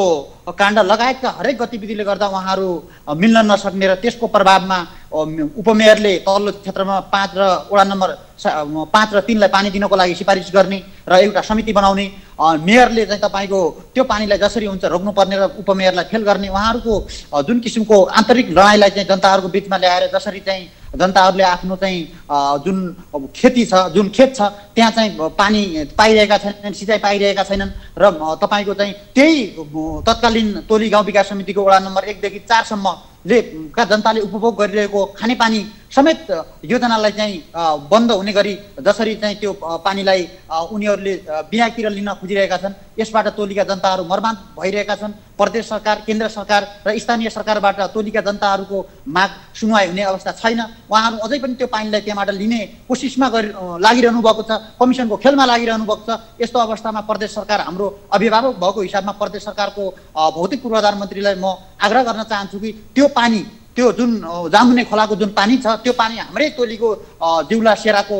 Speaker 6: काण्ड लगायतका हरेक गतिविधिले गर्दा उहाँहरू मिल्न नसक्ने र त्यसको प्रभावमा उपमेयरले तल्लो क्षेत्रमा 5 र वडा नम्बर 5 र 3 लाई पानी दिनको लागि सिफारिस गर्ने र एउटा समिति बनाउने, मेयरले चाहिँ तपाईँको त्यो पानीलाई जसरी हुन्छ रोक्नुपर्ने र उपमेयरलाई फेल गर्ने, उहाँहरूको जुन किसिमको आन्तरिक लडाइँलाई चाहिँ जनताहरूको बिचमा ल्याएर जसरी चाहिँ जनताहरूले आफ्नो चाहिँ जुन खेती छ, जुन खेत छ त्यहाँ चाहिँ पानी पाइरहेका छैनन्, सिँचाइ पाइरहेका छैनन् र तपाईँको चाहिँ त्यही तत्कालीन तोली गाउँ विकास समितिको वडा नम्बर 1 देखि 4 सम्मले का जनताले उपभोग गरिरहेको खानेपानी समेत योजनालाई चाहिँ बन्द हुने गरी जसरी चाहिँ त्यो पानीलाई उनीहरूले बिनाकिर लिन खोजिरहेका छन्, यसबाट तोलीका जनताहरू मर्मान्त भइरहेका छन्। प्रदेश सरकार, केन्द्र सरकार र स्थानीय सरकारबाट तोलीका जनताहरूको माग सुनवाई हुने अवस्था छैन। उहाँहरू अझै पनि त्यो पानीलाई त्यहाँबाट लिने कोसिसमा लागिरहनु भएको छ, कमिसनको खेलमा लागिरहनु भएको छ। यस्तो अवस्थामा प्रदेश सरकार, हाम्रो अभिभावक भएको हिसाबमा प्रदेश सरकारको भौतिक पूर्वाधार मन्त्रीलाई म आग्रह गर्न चाहन्छु कि त्यो पानी, त्यो जुन जामुने खोलाको जुन पानी छ, त्यो पानी हाम्रै तोलीको जिउला सेराको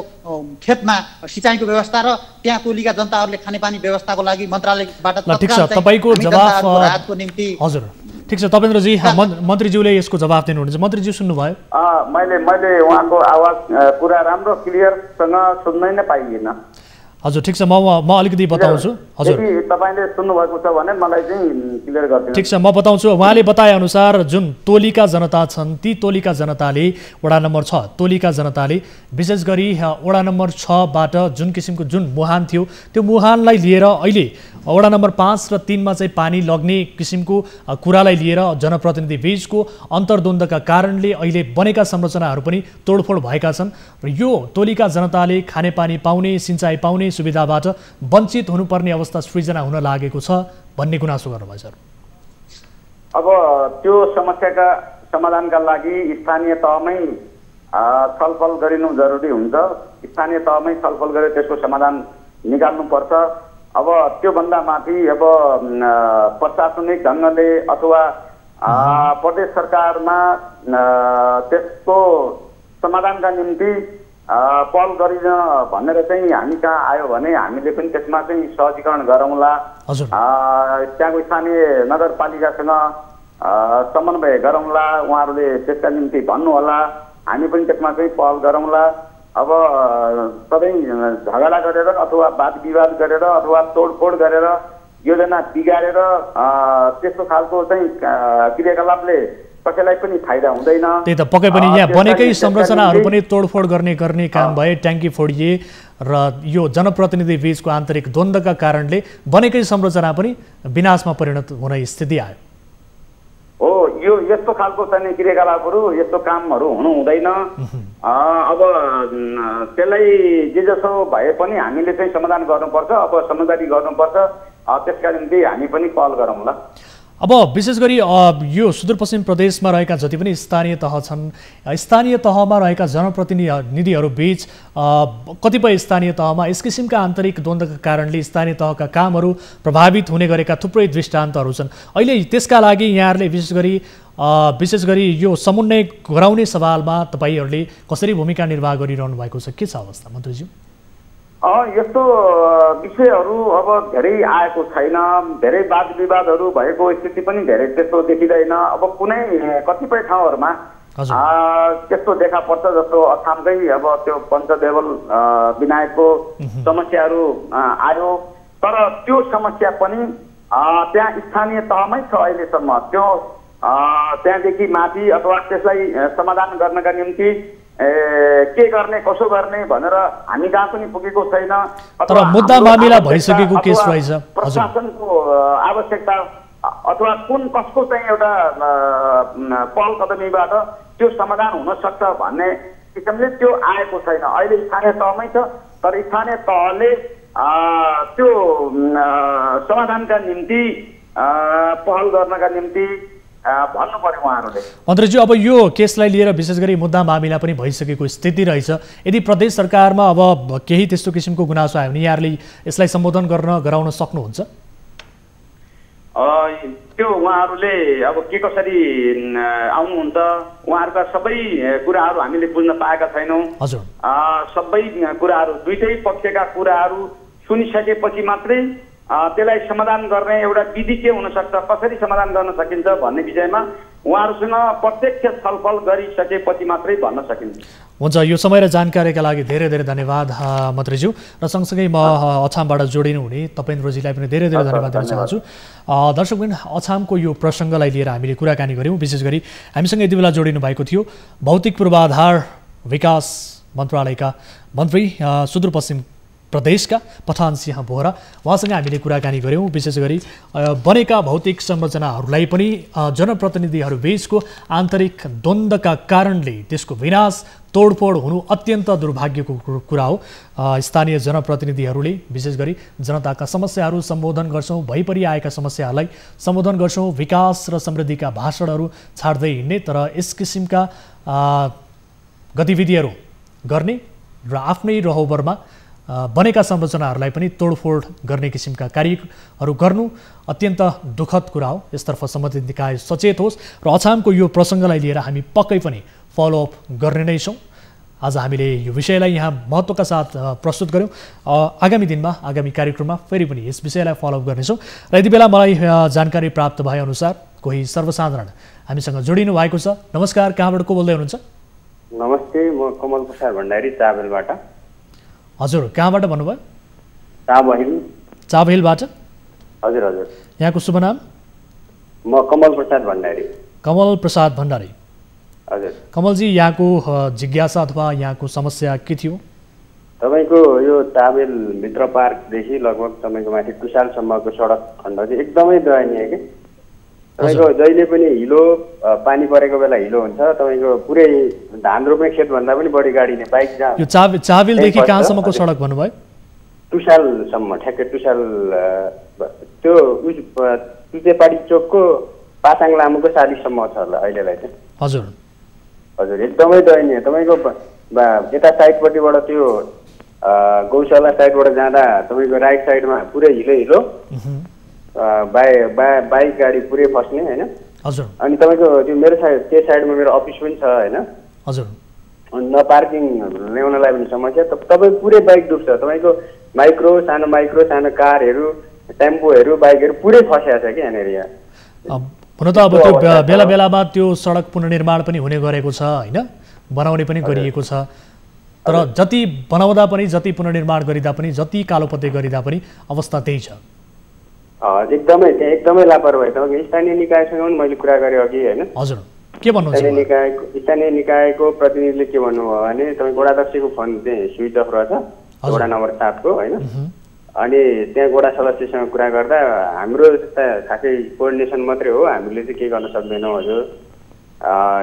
Speaker 6: खेतमा सिँचाइको व्यवस्था र त्यहाँ तोलीका जनताहरूले खानेपानी व्यवस्थाको लागि मन्त्रालयबाट
Speaker 1: ठिक छ, तपाईँको जवाफ
Speaker 6: निम्ति।
Speaker 1: हजुर ठिक छ तपेन्द्रजी, मन्त्रीज्यूले यसको जवाफ दिनुहुनेछ। मन्त्रीज्यू सुन्नुभयो?
Speaker 12: मैले उहाँको आवाज पुरा राम्रो क्लियरसँग सुन्नै नै पाइएन।
Speaker 1: हजुर ठिक छ, म अलिकति बताउँछु। हजुर
Speaker 12: तपाईले सुन्नुभएको छ भने मलाई चाहिँ क्लियर गरिदिनु।
Speaker 1: ठिक छ, म बताउँछु। उहाँले बताए अनुसार जुन तोलीका जनता छन्, ती तोलीका जनताले वडा नम्बर 6 तोलीका जनताले विशेष गरी वडा नम्बर 6 बाट जुन किसिमको जुन मुहान थियो, त्यो मुहानलाई लिएर अहिले वडा नम्बर 5 र 3 मा चाहिँ पानी लग्ने किसिमको कुरालाई लिएर जनप्रतिनिधि बीचको अन्तर्द्वन्द्वका कारणले अहिले बनेका संरचनाहरू पनि तोडफोड भएका छन् र यो तोलीका जनताले खानेपानी पाउने, सिँचाइ पाउने सुविधाबाट वञ्चित हुनुपर्ने अवस्था सृजना हुन लागेको छ भन्ने गुनासो गर्नुभयो सर।
Speaker 12: अब त्यो समस्याका समाधानका लागि स्थानीय तहमै छलफल गरिनु जरुरी हुन्छ। स्थानीय तहमै छलफल गरेर त्यसको समाधान निकाल्नुपर्छ। अब त्योभन्दा माथि अब प्रशासनिक ढङ्गले अथवा प्रदेश सरकारमा त्यसको समाधानका निम्ति पहल गरिन भनेर चाहिँ हामी कहाँ आयो भने हामीले पनि त्यसमा चाहिँ सहजीकरण गरौँला। त्यहाँको स्थानीय नगरपालिकासँग समन्वय गरौँला, उहाँहरूले त्यसका निम्ति भन्नुहोला, हामी पनि त्यसमा चाहिँ पहल गरौँला। अब सबै झगडा गरेर अथवा वाद विवाद गरेर अथवा तोडफोड गरेर योजना बिगारेर त्यस्तो खालको चाहिँ क्रियाकलापले कसैलाई पनि फाइदा हुँदैन।
Speaker 1: त्यही त पक्कै पनि यहाँ बनेकै संरचनाहरू पनि तोडफोड गर्ने काम भए, ट्याङ्की फोडिए र यो जनप्रतिनिधि बीचको आन्तरिक द्वन्द्वका कारणले बनेकै संरचना पनि विनाशमा परिणत हुने स्थिति आयो।
Speaker 12: हो, यो यस्तो खालको चाहिँ क्रियाकलापहरू, यस्तो कामहरू हुनु हुँदैन। अब त्यसलाई जे जसो भए पनि हामीले चाहिँ समाधान गर्नुपर्छ। अब समझदारी गर्नुपर्छ, त्यसका निम्ति हामी पनि पहल गरौँला।
Speaker 1: अब विशेष गरी यो सुदूरपश्चिम प्रदेशमा रहेका जति पनि स्थानीय तह छन्, स्थानीय तहमा रहेका जनप्रतिनिधिहरू बीच कतिपय स्थानीय तहमा यस किसिमका आन्तरिक द्वन्द्वका कारणले स्थानीय तहका कामहरू प्रभावित हुने गरेका थुप्रै दृष्टान्तहरू छन्। अहिले त्यसका लागि यहाँहरूले विशेष गरी यो समन्वय गराउने सवालमा तपाईँहरूले कसरी भूमिका निर्वाह गरिरहनु भएको छ? के छ अवस्था मन्त्रीज्यू?
Speaker 12: यस्तो विषयहरू अब धेरै आएको छैन। धेरै वाद विवादहरू भएको स्थिति पनि धेरै त्यस्तो देखिँदैन। अब कुनै कतिपय ठाउँहरूमा त्यस्तो देखा पर्छ, जस्तो अछामकै अब त्यो पञ्चदेवल विनायकको समस्याहरू आयो। तर त्यो समस्या पनि त्यहाँ स्थानीय तहमै छ अहिलेसम्म। त्यो त्यहाँदेखि माथि अथवा त्यसलाई समाधान गर्नका निम्ति के गर्ने, कसो गर्ने भनेर हामी कहाँ पनि पुगेको छैन।
Speaker 1: तर मुद्दा मामिला भइसकेको केस रहेछ।
Speaker 12: प्रशासनको आवश्यकता अथवा कसको चाहिँ एउटा पहल कदमीबाट त्यो समाधान हुन सक्छ भन्ने किसिमले त्यो आएको छैन। अहिले स्थानीय तहमै छ, तर स्थानीय तहले त्यो समाधानका निम्ति पहल गर्नका निम्ति भन्नु पर्यो उहाँहरूले।
Speaker 1: मन्त्रीज्यू, अब यो केसलाई लिएर विशेष गरी मुद्दा मामिला पनि भइसकेको स्थिति रहेछ। यदि प्रदेश सरकारमा अब केही त्यस्तो किसिमको गुनासो आयो भने यहाँहरूले यसलाई सम्बोधन गराउन सक्नुहुन्छ?
Speaker 12: त्यो उहाँहरूले अब के कसरी आउनुहुन्छ, उहाँहरूका सबै कुराहरू हामीले बुझ्न पाएका छैनौँ।
Speaker 1: हजुर,
Speaker 12: सबै कुराहरू दुईटै पक्षका कुराहरू सुनिसकेपछि मात्रै त्यसलाई समाधान गर्ने एउटा विधि के हुन सक्छ, कसरी समाधान गर्न सकिन्छ भन्ने विषयमा उहाँहरूसँग प्रत्यक्ष छलफल गरिसकेपछि मात्रै भन्न सकिन्छ।
Speaker 1: हुन्छ, यो समय र जानकारीका लागि धेरै धेरै धन्यवाद मन्त्रीज्यू। र सँगसँगै म अछामबाट जोडिनु हुने तपेन्द्रजीलाई पनि धेरै धेरै धन्यवाद दिन चाहन्छु। दर्शकबिन, अछामको यो प्रसङ्गलाई लिएर हामीले कुराकानी गऱ्यौँ। विशेष गरी हामीसँग यति बेला जोडिनु भएको थियो भौतिक पूर्वाधार विकास मन्त्रालयका मन्त्री सुदूरपश्चिम प्रदेशका पठान सिंह बोहरा उहाँसँग हामीले कुराकानी गऱ्यौँ। विशेष गरी बनेका भौतिक संरचनाहरूलाई पनि जनप्रतिनिधिहरू बीचको आन्तरिक द्वन्द्वका कारणले त्यसको विनाश तोडफोड हुनु अत्यन्त दुर्भाग्यको कुरा हो। स्थानीय जनप्रतिनिधिहरूले विशेष गरी जनताका समस्याहरू सम्बोधन गर्छौँ, भइपरि आएका समस्याहरूलाई सम्बोधन गर्छौँ, विकास र समृद्धिका भाषणहरू छाड्दै हिँड्ने, तर यस किसिमका गतिविधिहरू गर्ने र आफ्नै रहोबरमा बनेका संरचनाहरूलाई पनि तोडफोड गर्ने किसिमका कार्यहरू गर्नु अत्यन्त दुःखद कुरा हो। यसतर्फ सम्बन्धित निकाय सचेत होस् र अछामको यो प्रसङ्गलाई लिएर हामी पक्कै पनि फलोअप गर्ने नै छौँ। आज हामीले यो विषयलाई यहाँ महत्त्वका साथ प्रस्तुत गऱ्यौँ। आगामी दिनमा आगामी कार्यक्रममा फेरि पनि यस विषयलाई फलोअप गर्नेछौँ। र यति बेला मलाई जानकारी प्राप्त भएअनुसार कोही सर्वसाधारण हामीसँग जोडिनु भएको छ। नमस्कार, कहाँबाट को बोल्दै हुनुहुन्छ?
Speaker 13: नमस्ते, म कमल प्रसाद भण्डारी चाबेलबाट।
Speaker 1: हजुर, कहाँबाट भन्नुभयो?
Speaker 13: चाबहिल।
Speaker 1: चाबहिलबाट?
Speaker 13: हजुर हजुर।
Speaker 1: यहाँको शुभ नाम?
Speaker 13: म कमल प्रसाद भण्डारी।
Speaker 1: कमल प्रसाद भण्डारी।
Speaker 13: हजुर।
Speaker 1: कमलजी, यहाँको जिज्ञासा अथवा यहाँको समस्या के थियो?
Speaker 13: तपाईँको यो चाबेल मित्र पार्कदेखि लगभग तपाईँको माथि टुसालसम्मको सडक खण्ड चाहिँ एकदमै दयनीय के। तपाईँको जहिले पनि हिलो पानी परेको बेला हिलो हुन्छ। तपाईँको पुरै धान रोप्ने खेतभन्दा पनि बढी गाडी बाइक जहाँ
Speaker 1: यो चाबेलदेखि कहाँसम्मको सडक भन्नुभयो?
Speaker 13: टुसालसम्म, ठ्याक्कै टुसाल त्यो तुतेपाडी चोकको पासाङ लामुको सालीसम्म छ होला अहिलेलाई चाहिँ।
Speaker 1: हजुर
Speaker 13: हजुर, एकदमै दयनीय। तपाईँको यता साइडपट्टिबाट त्यो गौशाला साइडबाट जाँदा तपाईँको राइट साइडमा पुरै हिलो बाइक गाडी पुरै फस्ने होइन।
Speaker 1: हजुर।
Speaker 13: अनि तपाईँको त्यो मेरो साइड त्यो साइडमा मेरो अफिस पनि छ होइन।
Speaker 1: हजुर।
Speaker 13: न पार्किङ ल्याउनलाई पनि समस्या। तपाईँ पुरै बाइक डुब्छ। तपाईँको माइक्रो सानो कारहरू, टेम्पोहरू, बाइकहरू पुरै फसिएको छ कि यहाँनिर।
Speaker 1: हुन त अब त्यो बेला बेलामा त्यो सडक पुनर्निर्माण पनि हुने गरेको छ होइन, बनाउने पनि गरिएको छ। तर जति बनाउँदा पनि, जति पुनर्निर्माण गरिँदा पनि, जति कालोपत्ते गरिँदा पनि अवस्था त्यही छ।
Speaker 13: एकदमै त्यहाँ एकदमै लापरवाही। तपाईँको स्थानीय निकायसँग पनि मैले कुरा गरेँ अघि होइन।
Speaker 1: हजुर, के भन्नुहुन्छ?
Speaker 13: स्थानीय निकायको प्रतिनिधिले के भन्नुभयो भने तपाईँको वडाध्यक्षको फोन चाहिँ स्विच अफ रहेछ, वडा नम्बर 7 को होइन। अनि त्यहाँ वडा सदस्यसँग कुरा गर्दा हाम्रो खासै कोअर्डिनेसन मात्रै हो, हामीले चाहिँ के गर्न सक्दैनौँ हजुर,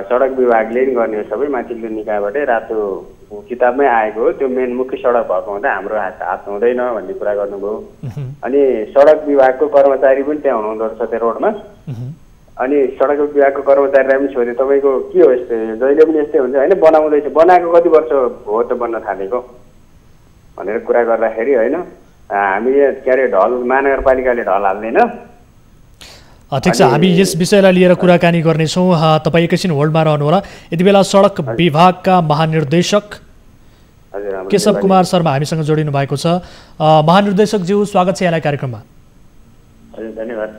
Speaker 13: सडक विभागले नि गर्ने हो सबै, माथिल्लो निकायबाटै रातो किताबमै आएको हो, त्यो मेन मुख्य सडक भएको हुँदा हाम्रो हात हुँदैन भन्ने कुरा गर्नुभयो। अनि सडक विभागको कर्मचारी पनि त्यहाँ हुनुहुँदो रहेछ त्यो रोडमा। अनि सडक विभागको कर्मचारीलाई पनि सोधेँ, तपाईँको के हो यस्तो, जहिले पनि यस्तै हुन्छ होइन, बनाउँदैछ, बनाएको कति वर्ष हो त बन्न थालेको भनेर कुरा गर्दाखेरि होइन, हामी के अरे ढल महानगरपालिकाले ढल हाल्दैन।
Speaker 1: ठिक छ, हामी यस विषयलाई लिएर कुराकानी गर्नेछौँ। तपाईँ एकैछिन होल्डमा रहनुहोला। यति बेला सडक विभागका महानिर्देशक केशव कुमार शर्मा हामीसँग जोडिनु भएको छ। महानिर्देशकज्यू, स्वागत छ यहाँलाई कार्यक्रममा।
Speaker 13: धन्यवाद।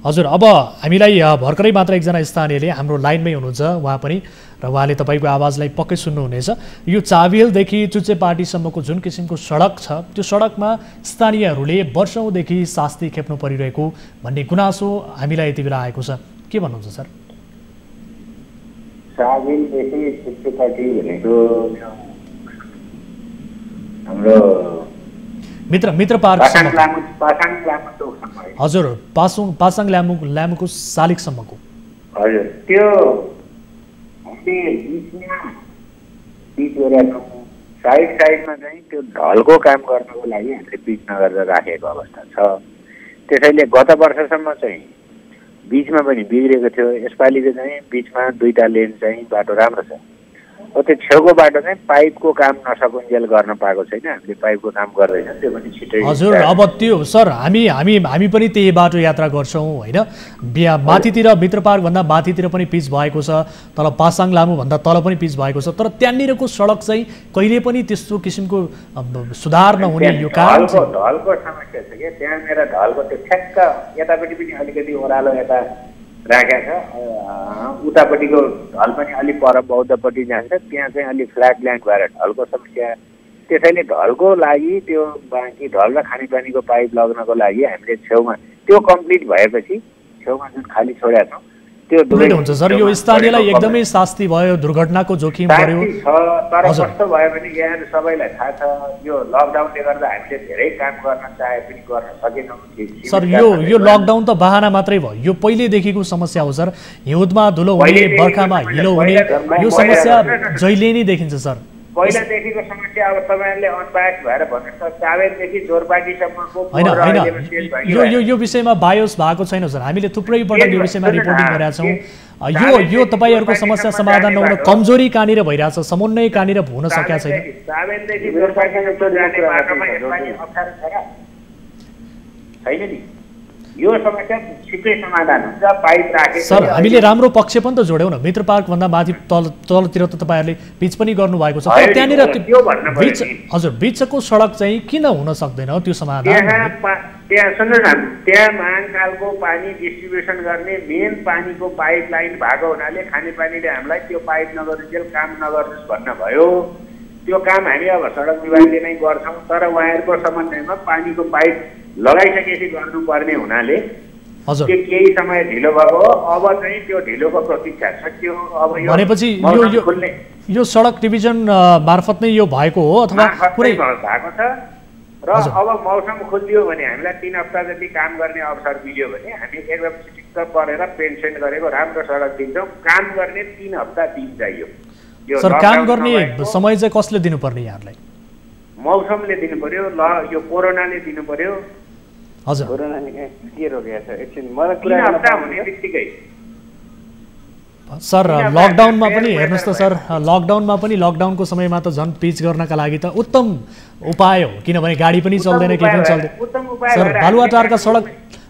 Speaker 1: हजुर, अब हामीलाई भर्खरै मात्र एकजना स्थानीयले हाम्रो लाइनमै हुनुहुन्छ उहाँ पनि, र उहाँले तपाईँको आवाजलाई पक्कै सुन्नुहुनेछ। यो चाबेलदेखि चुच्चेपाटीसम्मको जुन किसिमको सडक छ, त्यो सडकमा स्थानीयहरूले वर्षौँदेखि शास्ति खेप्नु परिरहेको भन्ने गुनासो हामीलाई यति बेला आएको छ। के भन्नुहुन्छ सर?
Speaker 14: चाबेलदेखि चुच्चेपाटी भनेको हाम्रो
Speaker 1: मित्र पार्क, हजुर, पासाङ ल्यामुको सालिकसम्मको।
Speaker 14: हजुर, त्यो साइडमा चाहिँ त्यो ढलको काम गर्नको लागि हामीले पिच नगरेर राखेको अवस्था छ। त्यसैले गत वर्षसम्म चाहिँ बिचमा पनि बिग्रेको थियो। यसपालिको चाहिँ बिचमा 2टा लेन चाहिँ बाटो राम्रो छ। त्यो छेउको बाटो चाहिँ पाइपको काम नसकुन्जेल गर्न पाएको छैन, हामीले पाइपको काम गर्दैछौँ, त्यो पनि छिटै।
Speaker 1: हजुर, अब त्यो सर हामी पनि त्यही बाटो यात्रा गर्छौँ होइन। माथितिर मित्र पार्कभन्दा माथितिर पनि पिच भएको छ, तल पासाङ लामुभन्दा तल पनि पिच भएको छ, तर त्यहाँनिरको सडक चाहिँ कहिले पनि त्यस्तो किसिमको सुधार नहुने यो कारण
Speaker 14: ढलको समस्या छ कि त्यहाँनिर ढलको त्यो ठ्याक्क यतापट्टि पनि अलिकति ओह्रालो यता राखेको छ, उतापट्टिको ढल पनि अलिक पर बौद्धपट्टि जान्छ, त्यहाँ चाहिँ अलिक फ्ल्याट ल्यान्ड भएर ढलको समस्या। त्यसैले ढलको लागि त्यो बाँकी ढल र खानेपानीको पाइप लग्नको लागि हामीले छेउमा त्यो कम्प्लिट भएपछि छेउमा जुन खाली छोडेका छौँ त्यो
Speaker 1: दुवै हुन्छ सर। यो स्थानीयलाई एकदमै शास्ति भयो, दुर्घटनाको जोखिम बढ्यो।
Speaker 14: तर कस्तो भयो भने यहाँ सबैलाई थाहा छ, यो लकडाउनले गर्दा हामीले धेरै काम गर्न चाहे पनि गर्न सकेनौँ।
Speaker 1: सर यो लकडाउन त बहाना मात्रै भयो, यो पहिलेदेखिको समस्या हो सर। हिउँदमा धुलो हुने, बर्खामा हिलो हुने, यो समस्या जहिले नै देखिन्छ सर।
Speaker 14: पहिलादेखिको समस्या अब तपाईँहरूले अनबायस भएर भन्नुहोस् त, चाबेलदेखि जोरपाटीसम्मको
Speaker 1: होइन यो विषयमा बायोस भएको छैन सर। हामीले थुप्रै पटक यो विषयमा रिपोर्टिङ गरेका छौँ। यो तपाईँहरूको समस्या समाधान नहुन कमजोरी कहाँनिर भइरहेछ, समन्वय कहाँनिर हुन सकेका छैन।
Speaker 14: चाबेलदेखि जोरपाटीसम्म जाने बाटोमा यसपालि अप्ठ्यारो छ र छैन नि। यो समस्या छिट्टै समाधान हुन्छ, पाइप राखेको।
Speaker 1: सर हामीले राम्रो पक्ष पनि त जोड्यौँ न, मित्र पार्कभन्दा माथि तलतिर त तपाईँहरूले पिच पनि गर्नुभएको छ। तर त्यहाँनिर हजुर बिचको सडक चाहिँ किन हुन सक्दैन त्यो समाधान?
Speaker 14: त्यहाँ सुन्नु न, त्यहाँ महाकालको पानी डिस्ट्रिब्युसन गर्ने मेन पानीको पाइप लाइन भएको हुनाले खानेपानीले हामीलाई त्यो पाइप नगरुन्जेल काम नगर्नुहोस् भन्न भयो। त्यो काम हामी अब सडक विभागले नै गर्छौँ, तर उहाँहरूको समन्वयमा पानीको पाइप लगाइसकेपछि गर्नुपर्ने हुनाले त्यो केही समय ढिलो भएको हो। अब चाहिँ त्यो ढिलोको प्रतीक्षा सकियो। अब
Speaker 1: भनेपछि यो सडक डिभिजन मार्फत नै यो भएको हो अथवा पुरै
Speaker 14: भएको छ र अब मौसम खुलियो भने हामीलाई 3 हप्ता जति काम गर्ने अवसर मिल्यो भने हामी एकदम चित्त परेर पेन्सन गरेको राम्रो सडक दिन्छौँ। काम गर्ने 3 हप्ता दिन चाहियो।
Speaker 1: सर काम गर्ने समय चाहिँ कसले दिनुपर्ने यहाँलाई?
Speaker 14: मौसमले दिनु पर्यो, यो कोरोनाले दिनु पर्यो।
Speaker 1: हजुर
Speaker 13: कोरोनाले के रोकेको छ एकछिन मलाई
Speaker 14: 3 हप्ता हुने बित्तिकै
Speaker 1: सर लकडाउनमा पनि हेर्नुहोस् त सर, लकडाउनमा पनि लकडाउनको समयमा त झन् पिच गर्नका लागि त उत्तम उपाय हो, किनभने गाडी पनि चल्दैन, केही पनि चल्दैन। सर बालुवाटारका सडक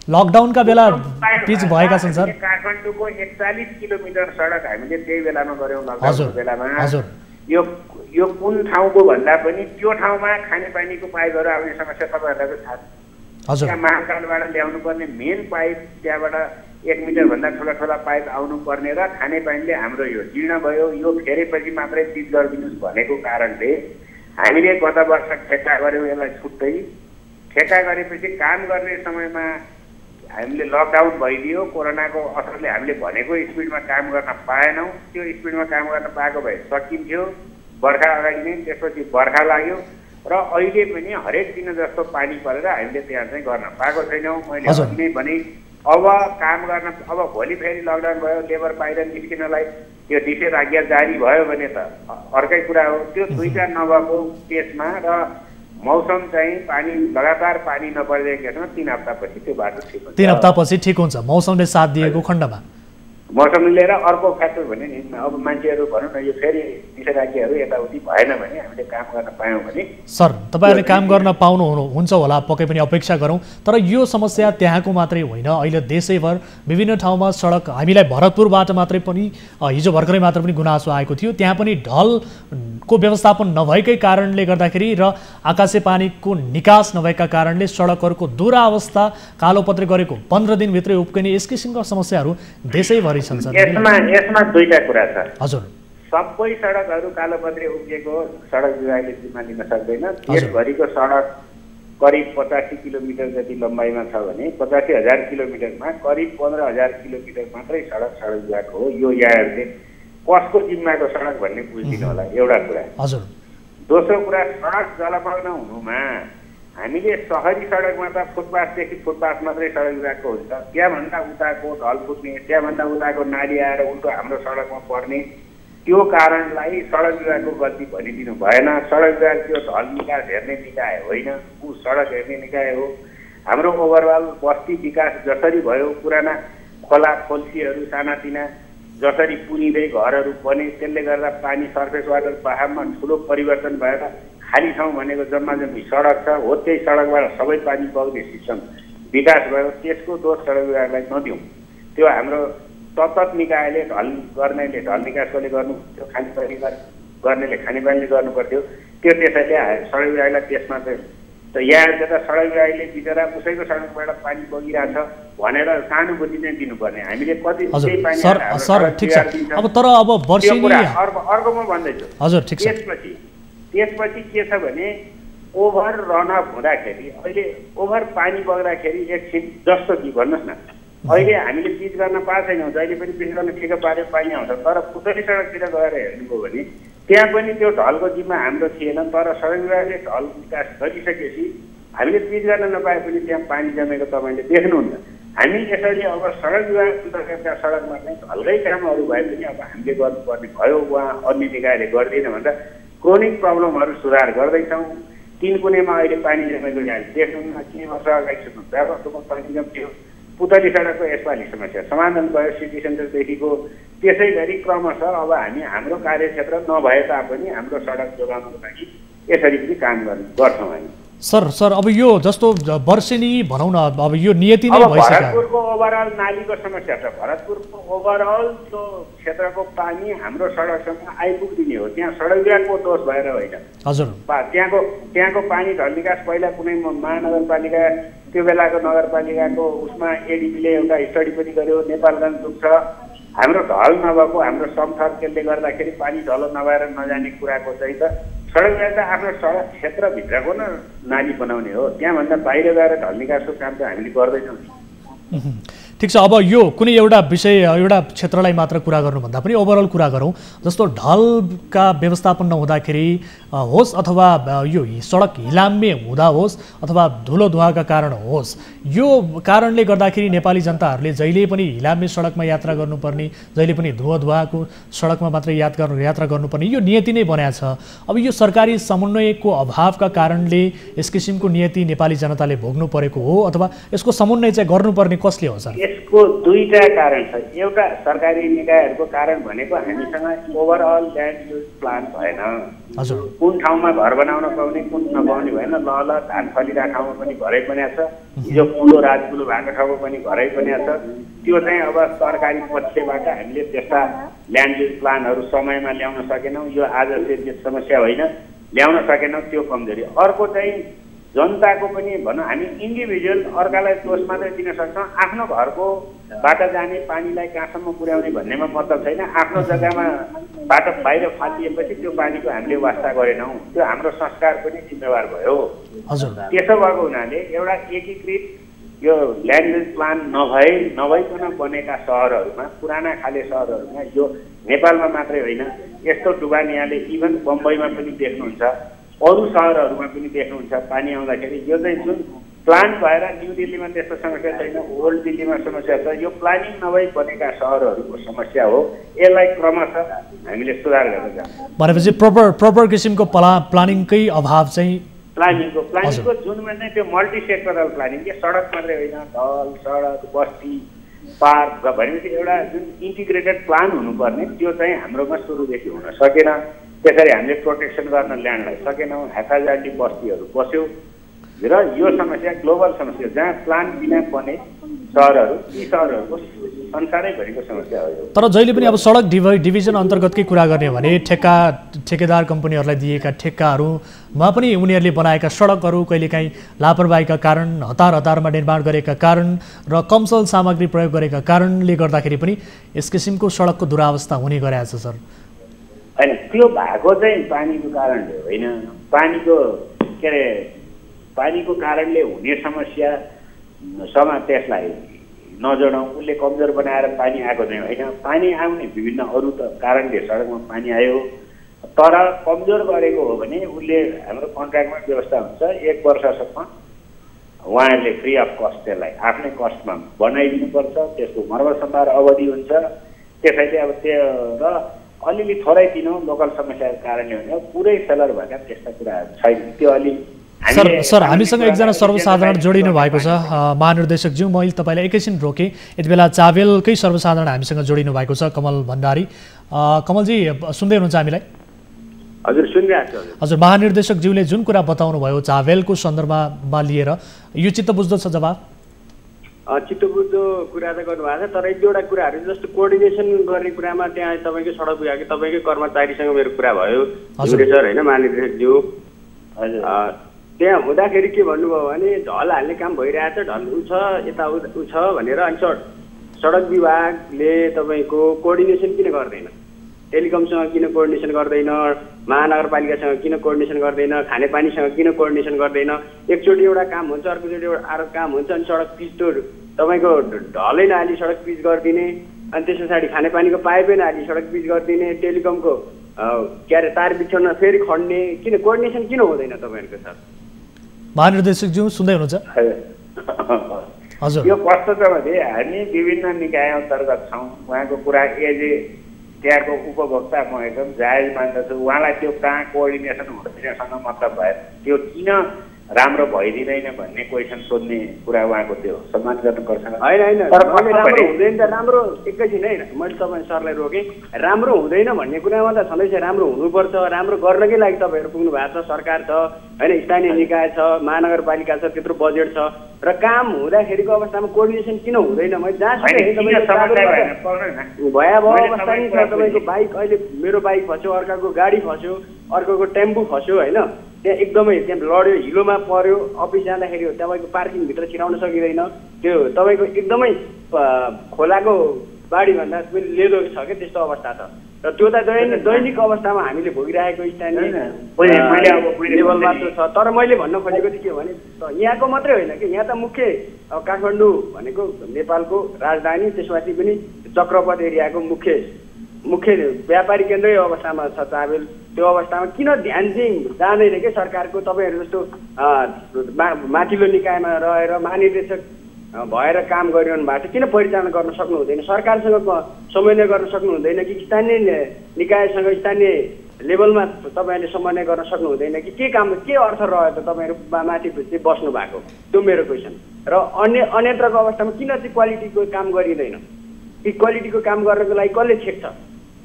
Speaker 1: लकडाउनका बेला पिच भएका छन् सर।
Speaker 14: काठमाडौँको 41 किलोमिटर सडक हामीले त्यही बेलामा गऱ्यौँ लकडाउनको बेलामा। यो कुन ठाउँको भन्दा पनि त्यो ठाउँमा खानेपानीको पाइपहरू आउने समस्या तपाईँहरूलाई थाहा छ। त्यहाँ महाकालबाट ल्याउनु पर्ने मेन पाइप, त्यहाँबाट 1 मिटरभन्दा ठुला पाइप आउनु पर्ने र खानेपानीले हाम्रो यो जीर्ण भयो, यो फेरेपछि मात्रै पिच गरिदिनुहोस् भनेको कारणले हामीले गत वर्ष ठेक्का गऱ्यौँ यसलाई छुट्टै। ठेक्का गरेपछि काम गर्ने समयमा हामीले लकडाउन भइदियो, कोरोनाको असरले हामीले भनेको स्पिडमा काम गर्न पाएनौँ। त्यो स्पिडमा काम गर्न पाएको भए सकिन्थ्यो बर्खा अगाडि नै। त्यसपछि बर्खा लाग्यो र अहिले पनि हरेक दिन जस्तो पानी परेर हामीले त्यहाँ चाहिँ गर्न पाएको छैनौँ। मैले अघि नै भने अब काम गर्न, अब भोलि फेरि लकडाउन भयो, लेबर बाहिर निस्किनलाई त्यो निषेधाज्ञा जारी भयो भने त अर्कै कुरा हो। त्यो दुईटा नभएको केसमा र मौसम चाहिँ पानी लगातार पानी नपरिरहेको केसमा 3 हप्तापछि त्यो बाटो ठिक हुन्छ।
Speaker 1: 3 हप्तापछि ठिक हुन्छ मौसमले साथ दिएको खण्डमा।
Speaker 14: मौसमले लिएर अर्को फ्याक्टर भने नि अब मान्छेहरू भनौँ न यो फेरि निषेधाज्ञाहरू यताउति भएन भने हामीले काम गर्न पायौँ भने।
Speaker 1: सर तपाईँहरूले काम गर्न पाउनुहुन्छ होला, पक्कै पनि अपेक्षा गरौँ। तर यो समस्या त्यहाँको मात्रै होइन, अहिले देशैभर विभिन्न ठाउँमा सडक, हामीलाई भरतपुरबाट मात्रै पनि हिजो भर्खरै मात्र पनि गुनासो आएको थियो। त्यहाँ पनि ढलको व्यवस्थापन नभएकै कारणले गर्दाखेरि र आकाशे पानीको निकास नभएका कारणले सडकहरूको दुरावस्था, कालोपत्रे गरेको 15 दिनभित्रै उब्किने यस किसिमका समस्याहरू देशैभरि छन् सर।
Speaker 14: यसमा दुईटा कुरा छ।
Speaker 1: हजुर
Speaker 14: सबै सडकहरू कालोपत्रे उब्किएको सडक विभागले जिम्मा लिन सक्दैन। देशभरिको सडक करिब 85 किलोमिटर जति लम्बाइमा छ भने 85,000 किलोमिटरमा करिब 15,000 किलोमिटर मात्रै सडक विभागको हो। यो यहाँहरूले कसको जिम्माको सडक भन्ने बुझिदिनु होला, एउटा कुरा।
Speaker 1: हजुर
Speaker 14: दोस्रो कुरा, सडक जलमग्न हुनुमा हामीले सहरी सडकमा त फुटपाथदेखि फुटपाथ मात्रै सडक विभागको हुन्छ। त्यहाँभन्दा उताको ढल पुग्ने, त्यहाँभन्दा उताको नाली आएर उल्टो हाम्रो सडकमा पर्ने, त्यो कारणलाई सडक विभागको गल्ती भनिदिनु भएन। सडक विभाग त्यो ढल निकास हेर्ने निकाय होइन, ऊ सडक हेर्ने निकाय हो। हाम्रो ओभरअल बस्ती विकास जसरी भयो, पुराना खोला खोल्सीहरू सानातिना जसरी पुनिँदै घरहरू बने, त्यसले गर्दा पानी सर्फेस वाटर बहावमा ठुलो परिवर्तन भएर खाली ठाउँ भनेको जम्मा जम्मी सडक छ। हो त्यही सडकबाट सबै पानी बग्ने सिस्टम विकास भयो। त्यसको दोष सडक विभागलाई नदिउँ। त्यो हाम्रो सतत निकायले ढल गर्नेले ढल निकास कसले गर्नु पर्थ्यो, खानेपानी गर्नेले खानेपानीले गर्नु पर्थ्यो। त्यो त्यसैले सडक विभागलाई त्यसमा चाहिँ त यहाँ त सडक विभागले बिचरा उसैको सडकबाट पानी बगिरहेछ भनेर सहानुभूति चाहिँ दिनुपर्ने। हामीले कति त्यही पानी
Speaker 1: अब तर अब वर्षेनी
Speaker 14: अर्को म भन्दैछु।
Speaker 1: हजुर ठिक छ।
Speaker 14: त्यसपछि के छ भने ओभर रनअप हुँदाखेरि, अहिले ओभर पानी बग्दाखेरि एकछिन जस्तो कि भन्नुहोस् न अहिले हामीले पिच गर्न पाएको छैनौँ, जहिले पनि पिच गर्न ठिक पारे पाइने हुन्छ। तर पुतली सडकतिर गएर हेर्नुभयो भने त्यहाँ पनि त्यो ढलको जिम्मा हाम्रो थिएन, तर सडक विभागले ढल विकास गरिसकेपछि हामीले पिच गर्न नपाए पनि त्यहाँ पानी जमेको तपाईँले देख्नुहुन्न। हामी यसरी अब सडक विभाग अन्तर्गतका सडकमा चाहिँ ढलकै कामहरू भए पनि अब हामीले गर्नुपर्ने भयो, उहाँ अन्य निकायले गर्दैन भनेर क्रोनिक प्रब्लमहरू सुधार गर्दैछौँ। 3 कुनेमा अहिले पानी जमेको यहाँले देख्नुहुन्न, 3 वर्ष अगाडि सुन्नु व्यापकमा पानी जम्थ्यो। पुतली सडकको यसपालि समस्या समाधान भयो सिटी सेन्टरदेखिको। त्यसै गरी क्रमशः अब हामी हाम्रो कार्यक्षेत्र नभए तापनि हाम्रो सडक जोगाउनको लागि यसरी पनि काम गर्छौँ हामी।
Speaker 1: सर अब यो जस्तो वर्षेनी भनौँ न, अब यो नियति नै भइसक्यो।
Speaker 14: भरतपुरको ओभरअल नालीको समस्या छ। भरतपुरको ओभरअल त्यो क्षेत्रको पानी हाम्रो सडकसम्म आइपुग्दिने हो, त्यहाँ सडक विभागको दोष भएर होइन।
Speaker 1: हजुर,
Speaker 14: त्यहाँको पानी ढल निकास पहिला कुनै महानगरपालिका त्यो बेलाको नगरपालिकाको उसमा एडिपीले एउटा स्टडी पनि गर्यो, नेपालगञ्ज दुख्छ। हाम्रो ढल नभएको हाम्रो समथर त्यसले गर्दाखेरि पानी ढल नभएर नजाने कुराको चाहिँ त सडक विभाग त आफ्नो सडक क्षेत्रभित्रको न नाली बनाउने हो, त्यहाँभन्दा बाहिर गएर ढल निकासको काम त हामीले गर्दैनौँ।
Speaker 1: ठिक छ, अब यो कुनै एउटा विषय एउटा क्षेत्रलाई मात्र कुरा गर्नुभन्दा पनि ओभरअल कुरा गरौँ। जस्तो ढलका व्यवस्थापन नहुँदाखेरि होस् अथवा यो सडक हिलाम्मे हुँदा होस् अथवा धुलो धुवाका कारण होस्, यो कारणले गर्दाखेरि नेपाली जनताहरूले जहिले पनि हिलाम्मे सडकमा यात्रा गर्नुपर्ने, जहिले पनि धुवा धुवाको सडकमा मात्र यात्रा गर्नुपर्ने यो नियति नै बनाएको छ। अब यो सरकारी समन्वयको अभावका कारणले यस किसिमको नियति नेपाली जनताले भोग्नु परेको हो अथवा यसको समन्वय चाहिँ गर्नुपर्ने कसले हो सर?
Speaker 14: यसको दुईटा कारण छ। एउटा सरकारी निकायहरूको कारण भनेको हामीसँग ओभरअल ल्यान्ड युज प्लान भएन।
Speaker 1: हजुर,
Speaker 14: कुन ठाउँमा घर बनाउन पाउने कुन नपाउने भएन। ल धान फलिरहेको ठाउँमा पनि घरै बनिएको छ, हिजो कुलो राजकुलो भएको ठाउँमा पनि घरै बनिएको छ। त्यो चाहिँ अब सरकारी पक्षबाट हामीले त्यस्ता ल्यान्ड युज प्लानहरू समयमा ल्याउन सकेनौँ। यो आज चाहिँ समस्या होइन, ल्याउन सकेनौँ, त्यो कमजोरी। अर्को चाहिँ जनताको पनि भनौँ हामी इन्डिभिजुअल अर्कालाई दोष मात्रै दिन सक्छौँ। आफ्नो घरको बाट जाने पानीलाई कहाँसम्म पुर्याउने भन्नेमा मतलब छैन। आफ्नो जग्गामा बाट बाहिर फालिएपछि त्यो पानीको हामीले वास्ता गरेनौँ, त्यो हाम्रो संस्कार पनि जिम्मेवार भयो। त्यसो भएको हुनाले एउटा एकीकृत यो ल्यान्ड युज प्लान नभइकन बनेका सहरहरूमा, पुराना खाले सहरहरूमा, यो नेपालमा मात्रै होइन, यस्तो डुबानियाले इभन बम्बईमा पनि देख्नुहुन्छ, अरू सहरहरूमा पनि देख्नुहुन्छ। पानी आउँदाखेरि यो चाहिँ जुन प्लान भएर न्यू दिल्लीमा त्यस्तो समस्या छैन, ओल्ड दिल्लीमा समस्या छ, यो प्लानिङ नभई बनेका सहरहरूको समस्या हो। यसलाई क्रमशः हामीले सुधार गर्न जान्छौँ।
Speaker 1: भनेपछि प्रपर किसिमको प्लानिङकै अभाव चाहिँ
Speaker 14: प्लानिङको जुनमा चाहिँ त्यो मल्टी सेक्टरल प्लानिङ के सडक मात्रै होइन, ढल सडक बस्ती पार्क भनेपछि एउटा जुन इन्टिग्रेटेड प्लान हुनुपर्ने त्यो चाहिँ हाम्रोमा सुरुदेखि हुन सकेन। त्यसरी हामीले प्रोटेक्सन गर्न ल्यान्डलाई सकेनौँ। हेफाजार्डी बस्तीहरू बस्यो र यो समस्या ग्लोबल समस्या जहाँ प्लान बिना बने सहरहरू, यी सहरहरूको संसारैभरिको समस्या हो।
Speaker 1: तर जहिले पनि अब सडक डिभिजन अन्तर्गतकै कुरा गर्ने भने ठेकेदार कम्पनीहरूलाई दिएका ठेक्काहरूमा पनि उनीहरूले बनाएका सडकहरू कहिलेकाहीँ लापरवाहीका कारण, हतारमा निर्माण गरेका कारण र कमसल सामग्री प्रयोग गरेका कारणले गर्दाखेरि पनि यस किसिमको सडकको दुरावस्था हुने गरेको छ सर।
Speaker 14: होइन, त्यो भएको चाहिँ पानीको कारणले होइन। पानीको कारणले हुने समस्या त्यसलाई नजोडौँ, उसले कमजोर बनाएर पानी आएको चाहिँ होइन। पानी आउने विभिन्न अरू त कारणले सडकमा पानी आयो, तर कमजोर गरेको हो भने उसले हाम्रो कन्ट्र्याक्टमा व्यवस्था हुन्छ 1 वर्षसम्म उहाँहरूले फ्री अफ कस्ट त्यसलाई आफ्नै कस्टमा बनाइदिनुपर्छ। त्यसको मर्मत सम्भार अवधि हुन्छ। त्यसैले अब त्यो र अलिअलि थोरै दिनौँ लोकल समस्याको कारणले हो भने पुरै फेलर भएका त्यस्ता कुराहरू छैन। त्यो अलि
Speaker 1: सर हामीसँग एकजना सर्वसाधारण जोडिनु भएको छ महानिर्देशकज्यू, मैले तपाईँलाई एकैछिन रोकेँ। यति बेला चावेलकै सर्वसाधारण हामीसँग जोडिनु भएको छ कमल भण्डारी। कमलजी सुन्दै हुनुहुन्छ हामीलाई?
Speaker 15: हजुर सुनिरहेको छु।
Speaker 1: हजुर, महानिर्देशकज्यूले जुन कुरा बताउनु भयो चावेलको सन्दर्भमा लिएर यो चित्त बुझ्दो छ जवाब?
Speaker 15: चित्त बुझ्दो कुरा त गर्नुभएको छ, तर एक दुईवटा कुराहरू जस्तो कोअर्डिनेसन गर्ने कुरामा त्यहाँ तपाईँकै सडक विभागको तपाईँकै कर्मचारीसँग मेरो कुरा भयो सर होइन महानिर्देशकज्यू।
Speaker 14: हजुर,
Speaker 15: त्यहाँ हुँदाखेरि के भन्नुभयो भने ढल हाल्ने काम भइरहेछ, ढल उ छ यता उ छ भनेर। अनि सडक विभागले तपाईँको कोअर्डिनेसन किन गर्दैन? टेलिकमसँग किन कोअर्डिनेसन गर्दैन, महानगरपालिकासँग किन कोअर्डिनेसन गर्दैन, खानेपानीसँग किन कोअर्डिनेसन गर्दैन। एकचोटि एउटा काम हुन्छ, अर्कोचोटि एउटा अर्को काम हुन्छ, अनि सडक पिच त तपाईँको ढलै नहाली सडक पिच गरिदिने, अनि त्यस पछाडि खानेपानीको पाइपै नहाली सडक पिच गरिदिने, टेलिकमको के अरे तार बिछाउन फेरि खड्ने, किन कोअर्डिनेसन किन हुँदैन तपाईँहरूको सर?
Speaker 1: महानिर्देशकज्यू सुन्दै हुनुहुन्छ? हजुर,
Speaker 14: यो कस्तो छ भने हामी विभिन्न निकाय अन्तर्गत छौँ। उहाँको कुरा एजे त्यहाँको उपभोक्ता म एकदम जायज मान्दछु। उहाँलाई त्यो कहाँ कोअर्डिनेसन हुँदैनसँग मतलब भयो, त्यो किन राम्रो भइदिँदैन भन्ने क्वेसन सोध्ने कुरा उहाँको त्यो सम्मान गर्नुपर्छ।
Speaker 15: होइन राम्रो हुँदैन त, राम्रो एकैछिन है, मैले तपाईँ सरलाई रोकेँ। राम्रो हुँदैन भन्ने कुरामा त छँदैछ, राम्रो हुनुपर्छ। राम्रो गर्नकै लागि तपाईँहरू पुग्नु भएको छ, सरकार छ होइन, स्थानीय निकाय छ, महानगरपालिका छ, त्यत्रो बजेट छ, र काम हुँदाखेरिको अवस्थामा कोअर्डिनेसन किन हुँदैन? मैले भयावह अवस्था नै छ। तपाईँको बाइक अहिले मेरो बाइक फस्यो, अर्काको गाडी फस्यो, अर्काको टेम्पो फस्यो होइन, त्यहाँ एकदमै त्यहाँ लड्यो, हिलोमा पर्यो, अफिस जाँदाखेरि तपाईँको पार्किङभित्र छिराउन सकिँदैन। त्यो तपाईँको एकदमै खोलाको बाढीभन्दा पनि लेदो छ क्या, त्यस्तो अवस्था छ। र त्यो त दैनिक अवस्थामा हामीले भोगिरहेको स्थानीय लेभलमा त छ। तर मैले भन्न खोजेको चाहिँ के भने यहाँको मात्रै होइन कि, यहाँ त मुख्य काठमाडौँ भनेको नेपालको राजधानी, त्यसमाथि पनि चक्रपथ एरियाको मुख्य व्यापारी केन्द्रै अवस्थामा छ चाबेल। त्यो अवस्थामा किन ध्यान चाहिँ जाँदैन कि सरकारको? तपाईँहरू जस्तो माथिल्लो निकायमा रहेर महानिर्देशक भएर काम गरिरहनु भएको छ, किन परिचालन गर्न सक्नु हुँदैन? सरकारसँग समन्वय गर्न सक्नु हुँदैन कि? स्थानीय निकायसँग स्थानीय लेभलमा तपाईँहरूले समन्वय गर्न सक्नु हुँदैन कि? के काम, के अर्थ रह्यो त तपाईँहरू माथि चाहिँ बस्नु भएको? त्यो मेरो क्वेसन। र अन्यत्रको अवस्थामा किन चाहिँ क्वालिटीको काम गरिँदैन? कि क्वालिटीको काम गर्नको लागि कसले छेक्छ?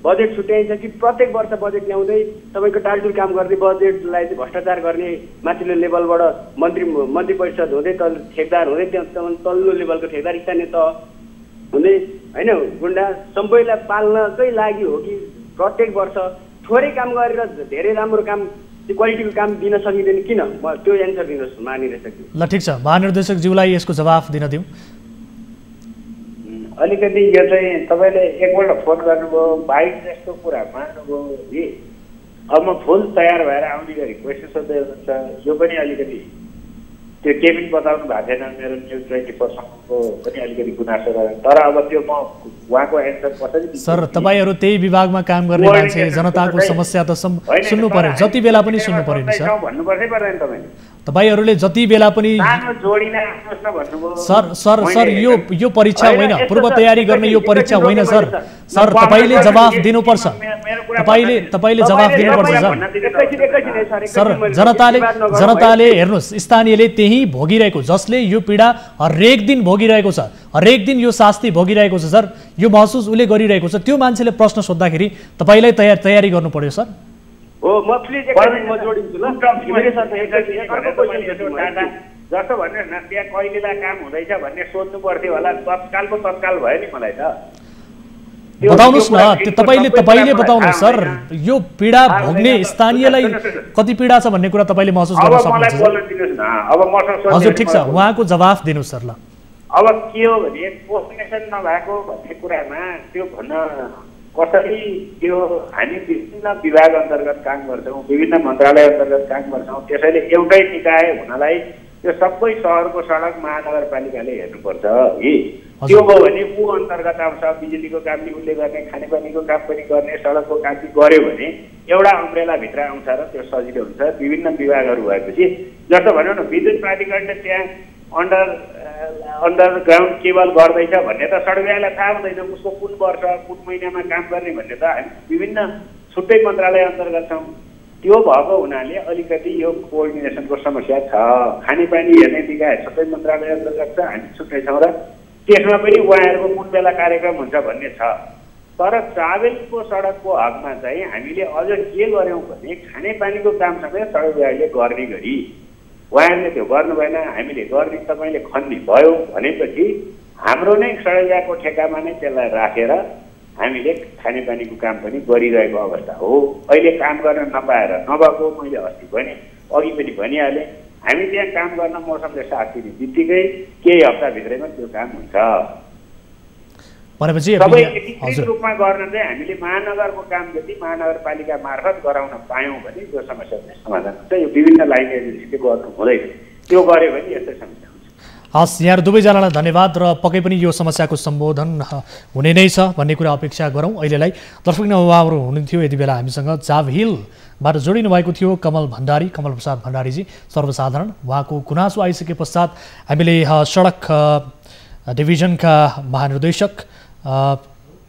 Speaker 15: बजेट छुट्याइन्छ कि प्रत्येक वर्ष बजेट ल्याउँदै तपाईँको टालटुल काम गर्दै बजेटलाई चाहिँ भ्रष्टाचार गर्ने, माथिल्लो लेभलबाट मन्त्री परिषद हुँदै ठेकदार हुँदै तल्लो लेभलको ठेकदार स्थानीय तह हुँदै होइन, गुन्डा सबैलाई पाल्नकै लागि हो कि प्रत्येक वर्ष थोरै काम गरेर धेरै राम्रो काम, क्वालिटीको काम दिन सकिँदैन किन? त्यो एन्सर दिनुहोस् महानिर्देशकज्यू।
Speaker 1: ल ठिक छ, महानिर्देशकज्यूलाई यसको जवाफ दिन दिउँ।
Speaker 14: अलिकति यो चाहिँ तपाईँले एकपल्ट फोन गर्नुभयो, बाइक जस्तो कुरा मान्नुभयो कि अब म फुल तयार भएर आउने गरी क्वेसन सोध्दै हुनुहुन्छ। यो पनि अलिकति त्यो केही पनि बताउनु भएको छैन, मेरो न्युज 24सम्मको पनि अलिकति गुनासो रह्यो। तर अब त्यो म उहाँको एन्सर कसरी?
Speaker 1: सर, तपाईँहरू त्यही विभागमा काम गर्ने मान्छे, जनताको समस्या त सुन्नु पर्यो, जति बेला पनि सुन्नु पर्यो नि सर।
Speaker 14: भन्नुपर्दै पर्दैन तपाईँले?
Speaker 1: तपाईहरूले जति बेला पनि सर यो परीक्षा होइन, पूर्व तयारी गर्ने यो परीक्षा होइन सर। सर तपाईँले जवाफ दिनुपर्छ, तपाईँले जवाफ दिनुपर्छ सर। जनताले हेर्नुहोस्, स्थानीयले त्यही भोगिरहेको, जसले यो पीडा हरेक दिन भोगिरहेको छ, हरेक दिन यो शास्ति भोगिरहेको छ सर, यो महसुस उसले गरिरहेको छ। त्यो मान्छेले प्रश्न सोद्धाखेरि तपाईँलाई तयारी गर्नु पर्यो सर।
Speaker 14: हो, म प्लिज एकैछिन म जोडिन्छु ल। जस्तो भन्नुहोस् न, त्यहाँ कहिलेलाई काम हुँदैछ भन्ने सोध्नु पर्थ्यो होला, तत्कालको तत्काल भयो नि मलाई त।
Speaker 1: बताउनुहोस् न, तपाईँले बताउनुहोस् सर, यो पीडा भोग्ने स्थानीयलाई कति पीडा छ भन्ने कुरा तपाईँले महसुस गर्न सक्नुहुन्छ? हजुर ठिक छ, उहाँको जवाफ दिनुहोस् सर। ल
Speaker 14: अब के हो भने कोअर्डिनेसन नभएको भन्ने कुरामा त्यो भन्न कसरी, त्यो हामी विभिन्न विभाग अन्तर्गत काम गर्छौँ, विभिन्न मन्त्रालय अन्तर्गत काम गर्छौँ, त्यसैले एउटै निकाय हुनलाई त्यो सबै सहरको सडक महानगरपालिकाले हेर्नुपर्छ है। त्यो हो भने ऊ अन्तर्गत आउँछ, बिजुलीको काम पनि उसले गर्ने, खानेपानीको काम पनि गर्ने, सडकको काम पनि गर्यो भने एउटा अम्ब्रेलाभित्र आउँछ र त्यो सजिलो हुन्छ। विभिन्न विभागहरू भएपछि जस्तो भनौँ न, विद्युत प्राधिकरणले त्यहाँ अन्डरग्राउन्ड केबल गर्दैछ भन्ने त सडकवालालाई थाहा हुँदैन, उसको कुन वर्ष कुन महिनामा काम गर्ने भन्ने त हामी विभिन्न छुट्टै मन्त्रालय अन्तर्गत छौँ। त्यो भएको हुनाले अलिकति यो कोअर्डिनेसनको समस्या छ। खानेपानी हेर्ने निकाय छुट्टै मन्त्रालय अन्तर्गत छ, हामी छुट्टै छौँ र त्यसमा पनि उहाँहरूको कुन बेला कार्यक्रम हुन्छ भन्ने छ। तर चाबेलको सडकको हकमा चाहिँ हामीले अझ के गर्यौँ भने खानेपानीको काम समेत सडक विभागले गर्ने गरी उहाँहरूले त्यो गर्नु भएन, हामीले गर्ने तपाईँले खन्ने भयो भनेपछि हाम्रो नै सडक विभागको ठेकामा नै त्यसलाई राखेर हामीले खानेपानीको काम पनि गरिरहेको अवस्था हो। अहिले काम गर्न नपाएर नभएको मैले अस्ति भने, अघि पनि भनिहालेँ, हामी त्यहाँ काम गर्न मौसमले साथ दिने बित्तिकै केही हप्ताभित्रैमा त्यो काम हुन्छ।
Speaker 1: भनेपछि
Speaker 14: सबै एकीकृत रूपमा गर्न चाहिँ हामीले महानगरको काम जति महानगरपालिका मार्फत गराउन पायौँ भने यो समस्या चाहिँ समाधान हुन्छ। यो विभिन्न लाइन एजेन्सीले गर्नु हुँदैन, त्यो गऱ्यो भने यस्तै समस्या हुन्छ।
Speaker 1: हस्, यहाँहरू दुवैजनालाई धन्यवाद र पक्कै पनि यो समस्याको सम्बोधन हुने नै छ भन्ने कुरा अपेक्षा गरौँ। अहिलेलाई दर्शक उहाँहरू हुनुहुन्थ्यो यति बेला हामीसँग जावहिलबाट जोडिनु भएको थियो कमल प्रसाद भण्डारीजी सर्वसाधारण। उहाँको गुनासो आइसके पश्चात हामीले सडक डिभिजनका महानिर्देशक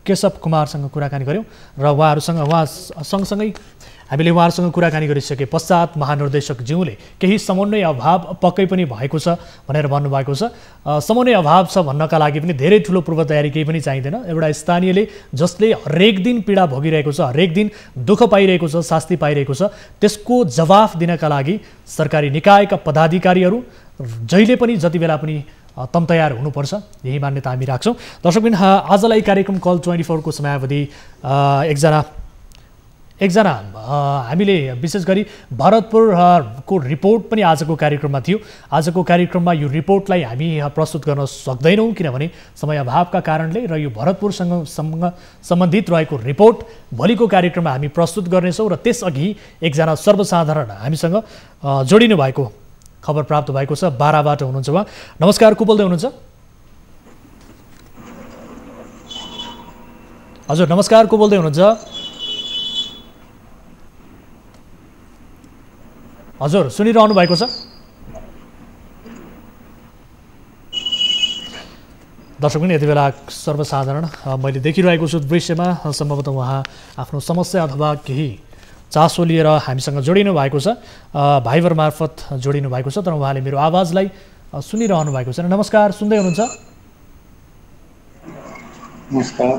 Speaker 1: केशव कुमारसँग कुराकानी गऱ्यौँ र सँगसँगै हामीले उहाँहरूसँग कुराकानी गरिसके पश्चात महानिर्देशक ज्यूले केही समन्वय अभाव पक्कै पनि भएको छ भनेर भन्नुभएको छ। समन्वय अभाव छ भन्नका लागि पनि धेरै ठुलो पूर्व तयारी केही पनि चाहिँदैन। एउटा स्थानीयले जसले हरेक दिन पीडा भोगिरहेको छ, हरेक दिन दुःख पाइरहेको छ, शास्ति पाइरहेको छ, त्यसको जवाफ दिनका लागि सरकारी निकायका पदाधिकारीहरू जहिले पनि जति बेला पनि तम तयार हुनुपर्छ, यही मान्यता हामी राख्छौँ। दर्शकबिन आजलाई कार्यक्रम कल 24 को समयावधि एकजना हामीले विशेष गरी भरतपुरको रिपोर्ट पनि आजको कार्यक्रममा थियो। आजको कार्यक्रममा यो रिपोर्टलाई हामी प्रस्तुत गर्न सक्दैनौँ किनभने समय अभावका कारणले, र यो भरतपुरसँग सम्बन्धित रहेको रिपोर्ट भोलिको कार्यक्रममा हामी प्रस्तुत गर्नेछौँ। र त्यसअघि एकजना सर्वसाधारण हामीसँग जोडिनु भएको खबर प्राप्त भएको छ। बाराबाट हुनुहुन्छ उहाँ। नमस्कार, को बोल्दै हुनुहुन्छ? हजुर नमस्कार, को बोल्दै हुनुहुन्छ? हजुर सुनिरहनु भएको छ? दर्शकबिन यति बेला सर्वसाधारण मैले देखिरहेको छु दृश्यमा, सम्भवतः उहाँ आफ्नो समस्या अथवा केही चासो लिएर हामीसँग जोडिनु भएको छ, भाइबर मार्फत जोडिनु भएको छ, तर उहाँले मेरो आवाजलाई सुनिरहनु भएको छैन। नमस्कार, सुन्दै हुनुहुन्छ?
Speaker 16: नमस्कार।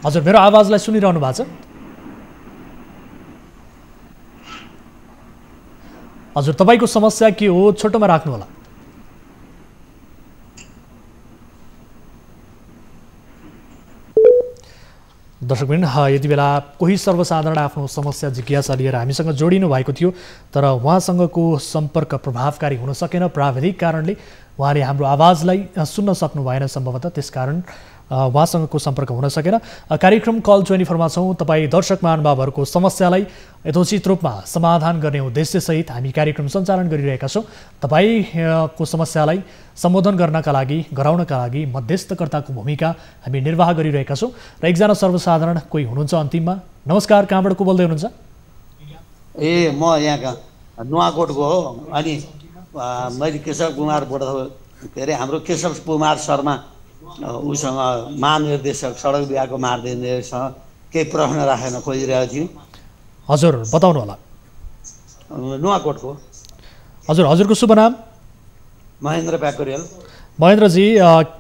Speaker 1: हजुर मेरो आवाजलाई सुनिरहनु भएको छ? हजुर तपाईँको समस्या के हो, छोटोमा राख्नु होला। दर्शकबिन यति बेला कोही सर्वसाधारण आफ्नो समस्या जिज्ञासा लिएर हामीसँग जोडिनु भएको थियो, तर उहाँसँगको सम्पर्क प्रभावकारी हुन सकेन। प्राविधिक कारणले उहाँले हाम्रो आवाजलाई सुन्न सक्नु भएन सम्भवतः, त्यसकारण उहाँसँगको सम्पर्क हुन सकेन। कार्यक्रम कल 24 मा छौँ। तपाईँ दर्शक महानुभावहरूको समस्यालाई यथोचित रूपमा समाधान गर्ने उद्देश्यसहित हामी कार्यक्रम सञ्चालन गरिरहेका छौँ। तपाईँको समस्यालाई सम्बोधन गर्नका लागि, गराउनका लागि मध्यस्थकर्ताको भूमिका हामी निर्वाह गरिरहेका छौँ। र एकजना सर्वसाधारण कोही हुनुहुन्छ अन्तिममा। नमस्कार, कहाँबाट को बोल्दै हुनुहुन्छ?
Speaker 16: म यहाँका नुवाकोटको हो। अनि मैले केशव कुमारबाट, के अरे हाम्रो केशव कुमार शर्मा उसँग महानिर्देशक सडक विभागको महानिर्देशकसँग केही प्रश्न राखेर खोजिरहेको थियौँ।
Speaker 1: हजुर बताउनु होला।
Speaker 16: नुवाकोटको।
Speaker 1: हजुर, हजुरको शुभ नाम?
Speaker 16: महेन्द्र प्याकुरेल।
Speaker 1: महेन्द्रजी,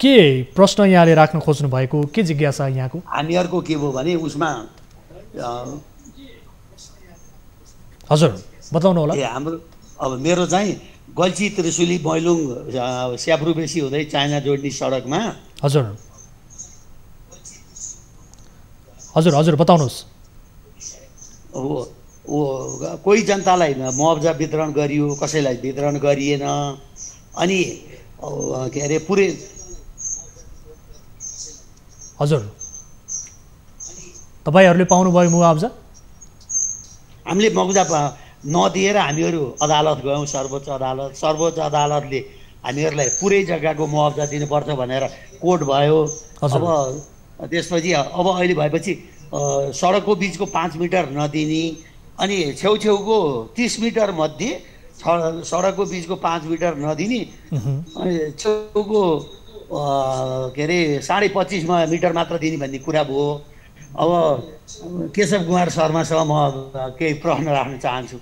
Speaker 1: के प्रश्न यहाँले राख्न खोज्नु भएको, के जिज्ञासा यहाँको?
Speaker 16: हामीहरूको के भयो भने उसमा
Speaker 1: हजुर बताउनु होला।
Speaker 16: हाम्रो अब मेरो चाहिँ गल्ची त्रिशुली मैलुङ स्याब्रु बेसी हुँदै चाइना जोड्ने सडकमा।
Speaker 1: हजुर हजुर हजुर बताउनुहोस्।
Speaker 16: कोही जनतालाई मुआवजा वितरण गरियो, कसैलाई वितरण गरिएन। अनि के अरे पुरै
Speaker 1: हजुर तपाईँहरूले पाउनुभयो मुआवजा?
Speaker 16: हामीले मुआवजा नदिएर हामीहरू अदालत गयौँ, सर्वोच्च अदालतले हामीहरूलाई पुरै जग्गाको मुआवजा दिनुपर्छ भनेर कोर्ट भयो। अब त्यसपछि अब अहिले भएपछि सडकको बिचको 5 मिटर नदिने, अनि छेउछेउको 30 मिटर मध्ये सडकको बिचको 5 मिटर नदिने, अनि छेउको के अरे 25.5 मिटर मात्र दिने भन्ने कुरा भयो। अब केशव कुमार शर्मासँग म केही प्रश्न राख्न चाहन्छु।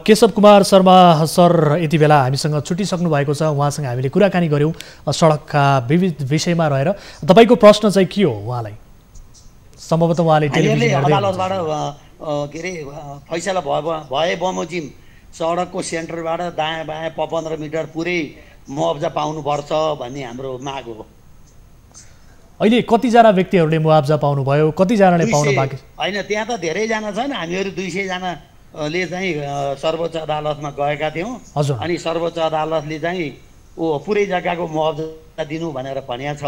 Speaker 1: केशव कुमार शर्मा सर यति बेला हामीसँग छुटिसक्नु भएको छ। उहाँसँग हामीले कुराकानी गऱ्यौँ सडकका विविध विषयमा रहेर। तपाईँको प्रश्न चाहिँ के हो उहाँलाई? सम्भवतः उहाँले
Speaker 16: अदालतबाट के अरे फैसला भए बमोजिम सडकको सेन्टरबाट दायाँ बायाँ 15 मिटर पुरै मुआवजा पाउनुपर्छ भन्ने हाम्रो माग हो।
Speaker 1: अहिले कतिजना व्यक्तिहरूले मुआवजा पाउनुभयो, कतिजनाले पाउनु बाँकी?
Speaker 16: होइन, त्यहाँ त धेरैजना छन्। हामीहरू 200जनाले चाहिँ सर्वोच्च अदालतमा गएका थियौँ। अनि सर्वोच्च अदालतले चाहिँ पुरै जग्गाको मुआवजा दिनु भनेर भनेको छ।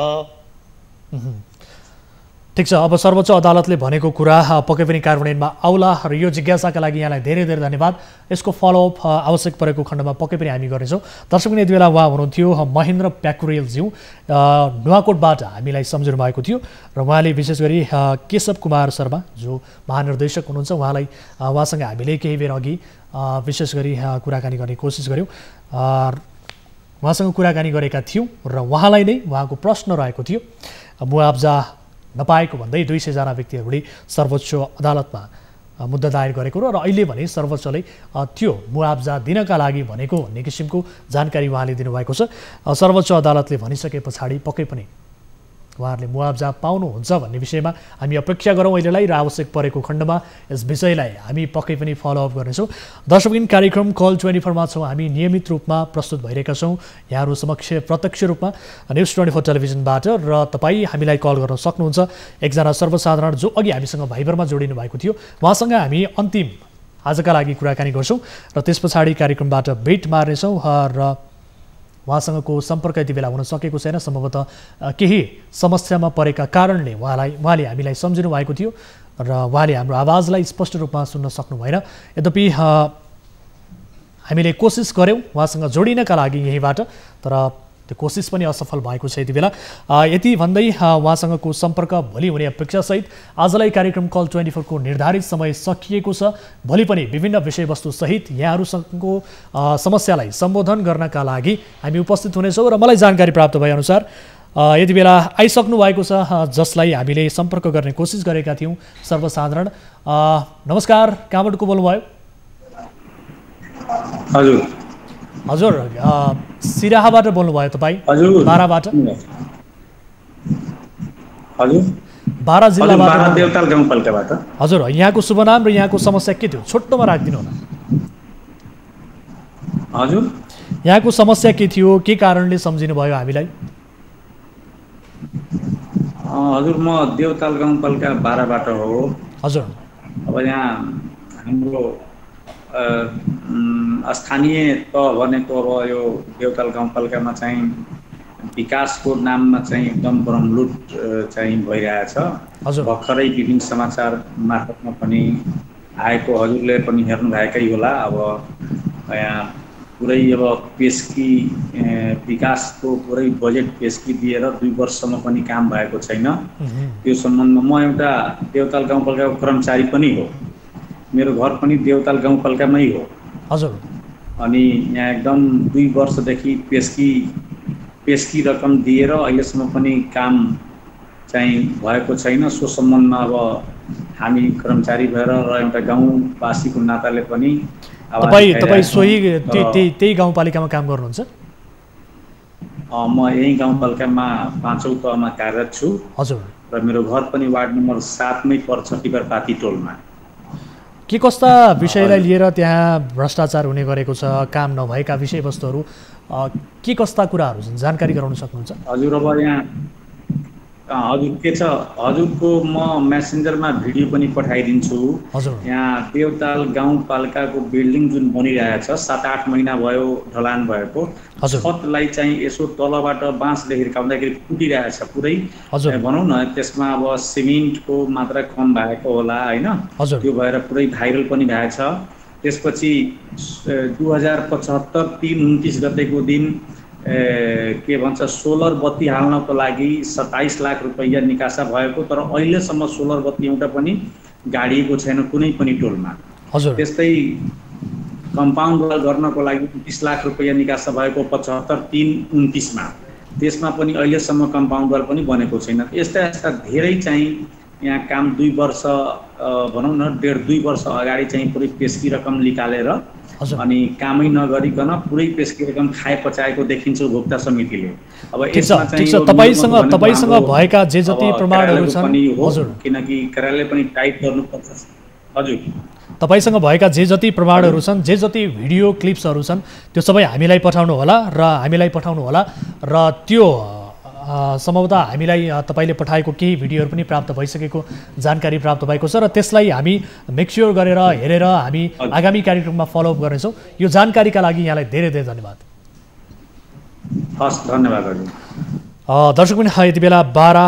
Speaker 1: ठिक छ, अब सर्वोच्च अदालतले भनेको कुरा पक्कै पनि कार्यान्वयनमा आउला र यो जिज्ञासाका लागि यहाँलाई धेरै धेरै धन्यवाद। यसको फलोअप आवश्यक परेको खण्डमा पक्कै पनि हामी गर्नेछौँ। दर्शक यति बेला उहाँ हुनुहुन्थ्यो महेन्द्र प्याकुरेलज्यू, नुवाकोटबाट हामीलाई सम्झिनु भएको थियो र उहाँले विशेष गरी केशव कुमार शर्मा जो महानिर्देशक हुनुहुन्छ उहाँसँग हामीले केही बेर अघि विशेष गरी कुराकानी गर्ने कोसिस गऱ्यौँ। उहाँसँग कुराकानी गरेका थियौँ र उहाँलाई नै उहाँको प्रश्न रहेको थियो मुआब्जा नपाएको भन्दै 200 जना व्यक्तिहरूले सर्वोच्च अदालतमा मुद्दा दायर गरेको र अहिले भने सर्वोच्चले त्यो मुआब्जा दिनका लागि भनेको भन्ने किसिमको जानकारी उहाँले दिनुभएको छ। सर्वोच्च अदालतले भनिसके पछाडि पक्कै पनि उहाँहरूले मुआब्जा पाउनुहुन्छ भन्ने विषयमा हामी अपेक्षा गरौँ अहिलेलाई र आवश्यक परेको खण्डमा यस विषयलाई हामी पक्कै पनि फलोअप गर्नेछौँ। दर्शकबिन कार्यक्रम कल 24मा छौँ, हामी नियमित रूपमा प्रस्तुत भइरहेका छौँ यहाँहरू समक्ष प्रत्यक्ष रूपमा न्युज 24 टेलिभिजनबाट र तपाईँ हामीलाई कल गर्न सक्नुहुन्छ। एकजना सर्वसाधारण जो अघि हामीसँग भाइबरमा जोडिनु भएको थियो उहाँसँग हामी अन्तिम आजका लागि कुराकानी गर्छौँ र त्यस पछाडि कार्यक्रमबाट भेट मार्नेछौँ र उहाँसँगको सम्पर्क यति बेला हुन सकेको छैन। सम्भवतः केही समस्यामा परेका कारणले उहाँले हामीलाई सम्झिनु भएको थियो र उहाँले हाम्रो आवाजलाई स्पष्ट रूपमा सुन्न सक्नु भएन। यद्यपि हामीले कोसिस गऱ्यौँ उहाँसँग जोडिनका लागि यहीँबाट, तर त्यो कोसिस पनि असफल भएको छ यति बेला। यति भन्दै उहाँसँगको सम्पर्क भोलि हुने अपेक्षासहित आजलाई कार्यक्रम कल 24 को निर्धारित समय सकिएको छ। भोलि पनि विभिन्न विषयवस्तुसहित यहाँहरूसँगको समस्यालाई सम्बोधन गर्नका लागि हामी उपस्थित हुनेछौँ र मलाई जानकारी प्राप्त भएअनुसार यति बेला आइसक्नु भएको छ जसलाई हामीले सम्पर्क गर्ने कोसिस गरेका थियौँ सर्वसाधारण। नमस्कार, कहाँबाट को बोल्नुभयो? हजुर सिराहाबाट बोल्नुभयो तपाईँ? बाराबाट? हजुर, बारा जिल्लाबाट
Speaker 17: देवताल गाउँपालिकाबाट।
Speaker 1: हजुर, यहाँको शुभ नाम र यहाँको समस्या के थियो छोटोमा राखिदिनु होला।
Speaker 17: हजुर,
Speaker 1: यहाँको समस्या के थियो, के कारणले सम्झिनु भयो हामीलाई?
Speaker 17: हजुर, म देवताल गाउँपालिका बाराबाट हो।
Speaker 1: हजुर,
Speaker 17: अब यहाँ हाम्रो स्थानीय तह भनेको अब यो देवताल गाउँपालिकामा चाहिँ विकासको नाममा चाहिँ एकदम ब्रह्मलुट चाहिँ भइरहेछ। भर्खरै विभिन्न समाचार मार्फतमा पनि आएको हजुरले पनि हेर्नु भएकै होला। अब यहाँ पुरै अब पेस्की विकासको पुरै बजेट पेस्की दिएर 2 वर्षसम्म पनि काम भएको छैन। त्यो सम्बन्धमा म एउटा देवताल गाउँपालिकाको कर्मचारी पनि हो, मेरो घर पनि देवताल गाउँपालिकामै हो।
Speaker 1: हजुर,
Speaker 17: अनि यहाँ एकदम 2 वर्षदेखि पेस्की रकम दिएर अहिलेसम्म पनि काम चाहिँ भएको छैन। सो सम्बन्धमा अब हामी कर्मचारी भएर र एउटा गाउँवासीको नाताले पनि
Speaker 1: तपाईँ सोही त्यही गाउँपालिकामा काम गर्नुहुन्छ?
Speaker 17: म यही गाउँपालिकामा 5औं तहमा कार्यरत छु।
Speaker 1: हजुर,
Speaker 17: र मेरो घर पनि वार्ड नम्बर 7 मै पर्छ, टिबरपाती टोलमा।
Speaker 1: के कस्ता विषयलाई लिएर त्यहाँ भ्रष्टाचार हुने गरेको छ, काम नभएका विषयवस्तुहरू के कस्ता कुराहरू छन्, जानकारी गराउन सक्नुहुन्छ?
Speaker 17: हजुर, अब यहाँ हजुर के छ, हजुरको म मेसेन्जरमा भिडियो पनि पठाइदिन्छु। यहाँ देवताल गाउँपालिकाको बिल्डिङ जुन बनिरहेछ 7-8 महिना भयो ढलान भएको, छतलाई चाहिँ यसो तलबाट बाँसले हिर्काउँदाखेरि फुटिरहेछ पुरै भनौँ न। त्यसमा अब सिमेन्टको मात्रा कम भएको होला हैन, त्यो भएर पुरै भाइरल पनि भएछ। त्यसपछि 2075 3-29 गतेको दिन के भन्छ सोलर बत्ती हाल्नको लागि 27 लाख रुपैयाँ निकासा भएको, तर अहिलेसम्म सोलर बत्ती एउटा पनि गाडिएको छैन कुनै पनि टोलमा। त्यस्तै कम्पाउन्ड वाल गर्नको लागि 30 लाख रुपैयाँ निकासा भएको 75 3-29 मा, त्यसमा पनि अहिलेसम्म कम्पाउन्ड वाल पनि बनेको छैन। यस्ता यस्ता धेरै चाहिँ यहाँ काम 2 वर्ष भनौँ न 1.5-2 वर्ष अगाडि चाहिँ पुरै पेस्की रकम निकालेर अनि कामै नगरिकन पुरै पेस्की रकम खाए पचाएको देखिन्छ उपभोक्ता समितिले। अब
Speaker 1: यसमा चाहिँ तपाईसँग भएका जे जति प्रमाणहरू छन्, हजुर,
Speaker 17: किनकि कार्यालय पनि टाइट गर्नुपर्छ। हजुर,
Speaker 1: तपाईसँग भएका जे जति प्रमाणहरू छन्, जे जति भिडियो क्लिप्सहरू छन्, त्यो सबै हामीलाई पठाउनु होला र त्यो सम्भवतः हामीलाई तपाईले पठाएको केही भिडियोहरू पनि प्राप्त भइसकेको जानकारी प्राप्त भएको छ र त्यसलाई हामी मेकस्योर गरेर हेरेर हामी आगामी कार्यक्रममा फलोअप गर्नेछौँ। यो जानकारीका लागि यहाँलाई धेरै धेरै धन्यवाद।
Speaker 17: हस्, धन्यवाद।
Speaker 1: दर्शकबिन यति बेला बारा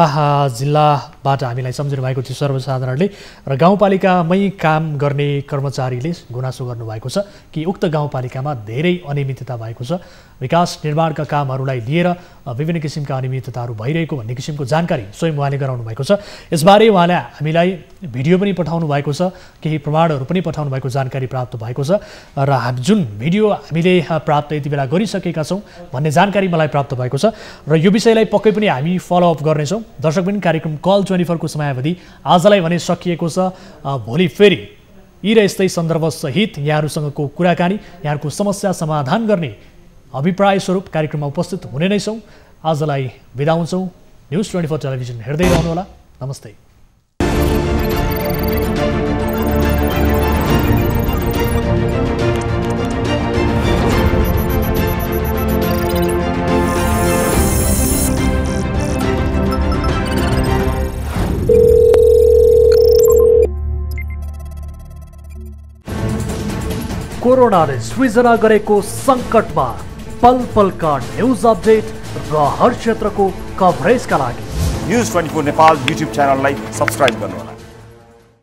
Speaker 1: जिल्ला बाट हामीलाई सम्झिनु भएको थियो सर्वसाधारणले र गाउँपालिकामै काम गर्ने कर्मचारीले गुनासो गर्नुभएको छ कि उक्त गाउँपालिकामा धेरै अनियमितता भएको छ, विकास निर्माणका कामहरूलाई लिएर विभिन्न किसिमका अनियमितताहरू भइरहेको भन्ने किसिमको जानकारी स्वयं उहाँले गराउनु भएको छ। यसबारे उहाँले हामीलाई भिडियो पनि पठाउनु भएको छ, केही प्रमाणहरू पनि पठाउनु भएको जानकारी प्राप्त भएको छ र जुन भिडियो हामीले प्राप्त यति बेला गरिसकेका छौँ भन्ने जानकारी मलाई प्राप्त भएको छ र यो विषयलाई पक्कै पनि हामी फलोअप गर्नेछौँ। दर्शकबिन, कार्यक्रम कल 24 को समयावधि आजलाई भने सकिएको छ। भोलि फेरि यी र यस्तै सन्दर्भसहित यहाँहरूसँगको कुराकानी, यहाँहरूको समस्या समाधान गर्ने अभिप्राय स्वरूप कार्यक्रममा उपस्थित हुने नै छौँ। आजलाई बिदा हुन्छौँ। न्युज 24 टेलिभिजन हेर्दै रहनुहोला। नमस्ते। कोरोनाले सृजना गरेको सङ्कटमा पल पलका न्युज अपडेट र हर क्षेत्रको कभरेजका लागि
Speaker 18: न्युज 24 नेपाल युट्युब च्यानललाई सब्स्क्राइब गर्नुहोला।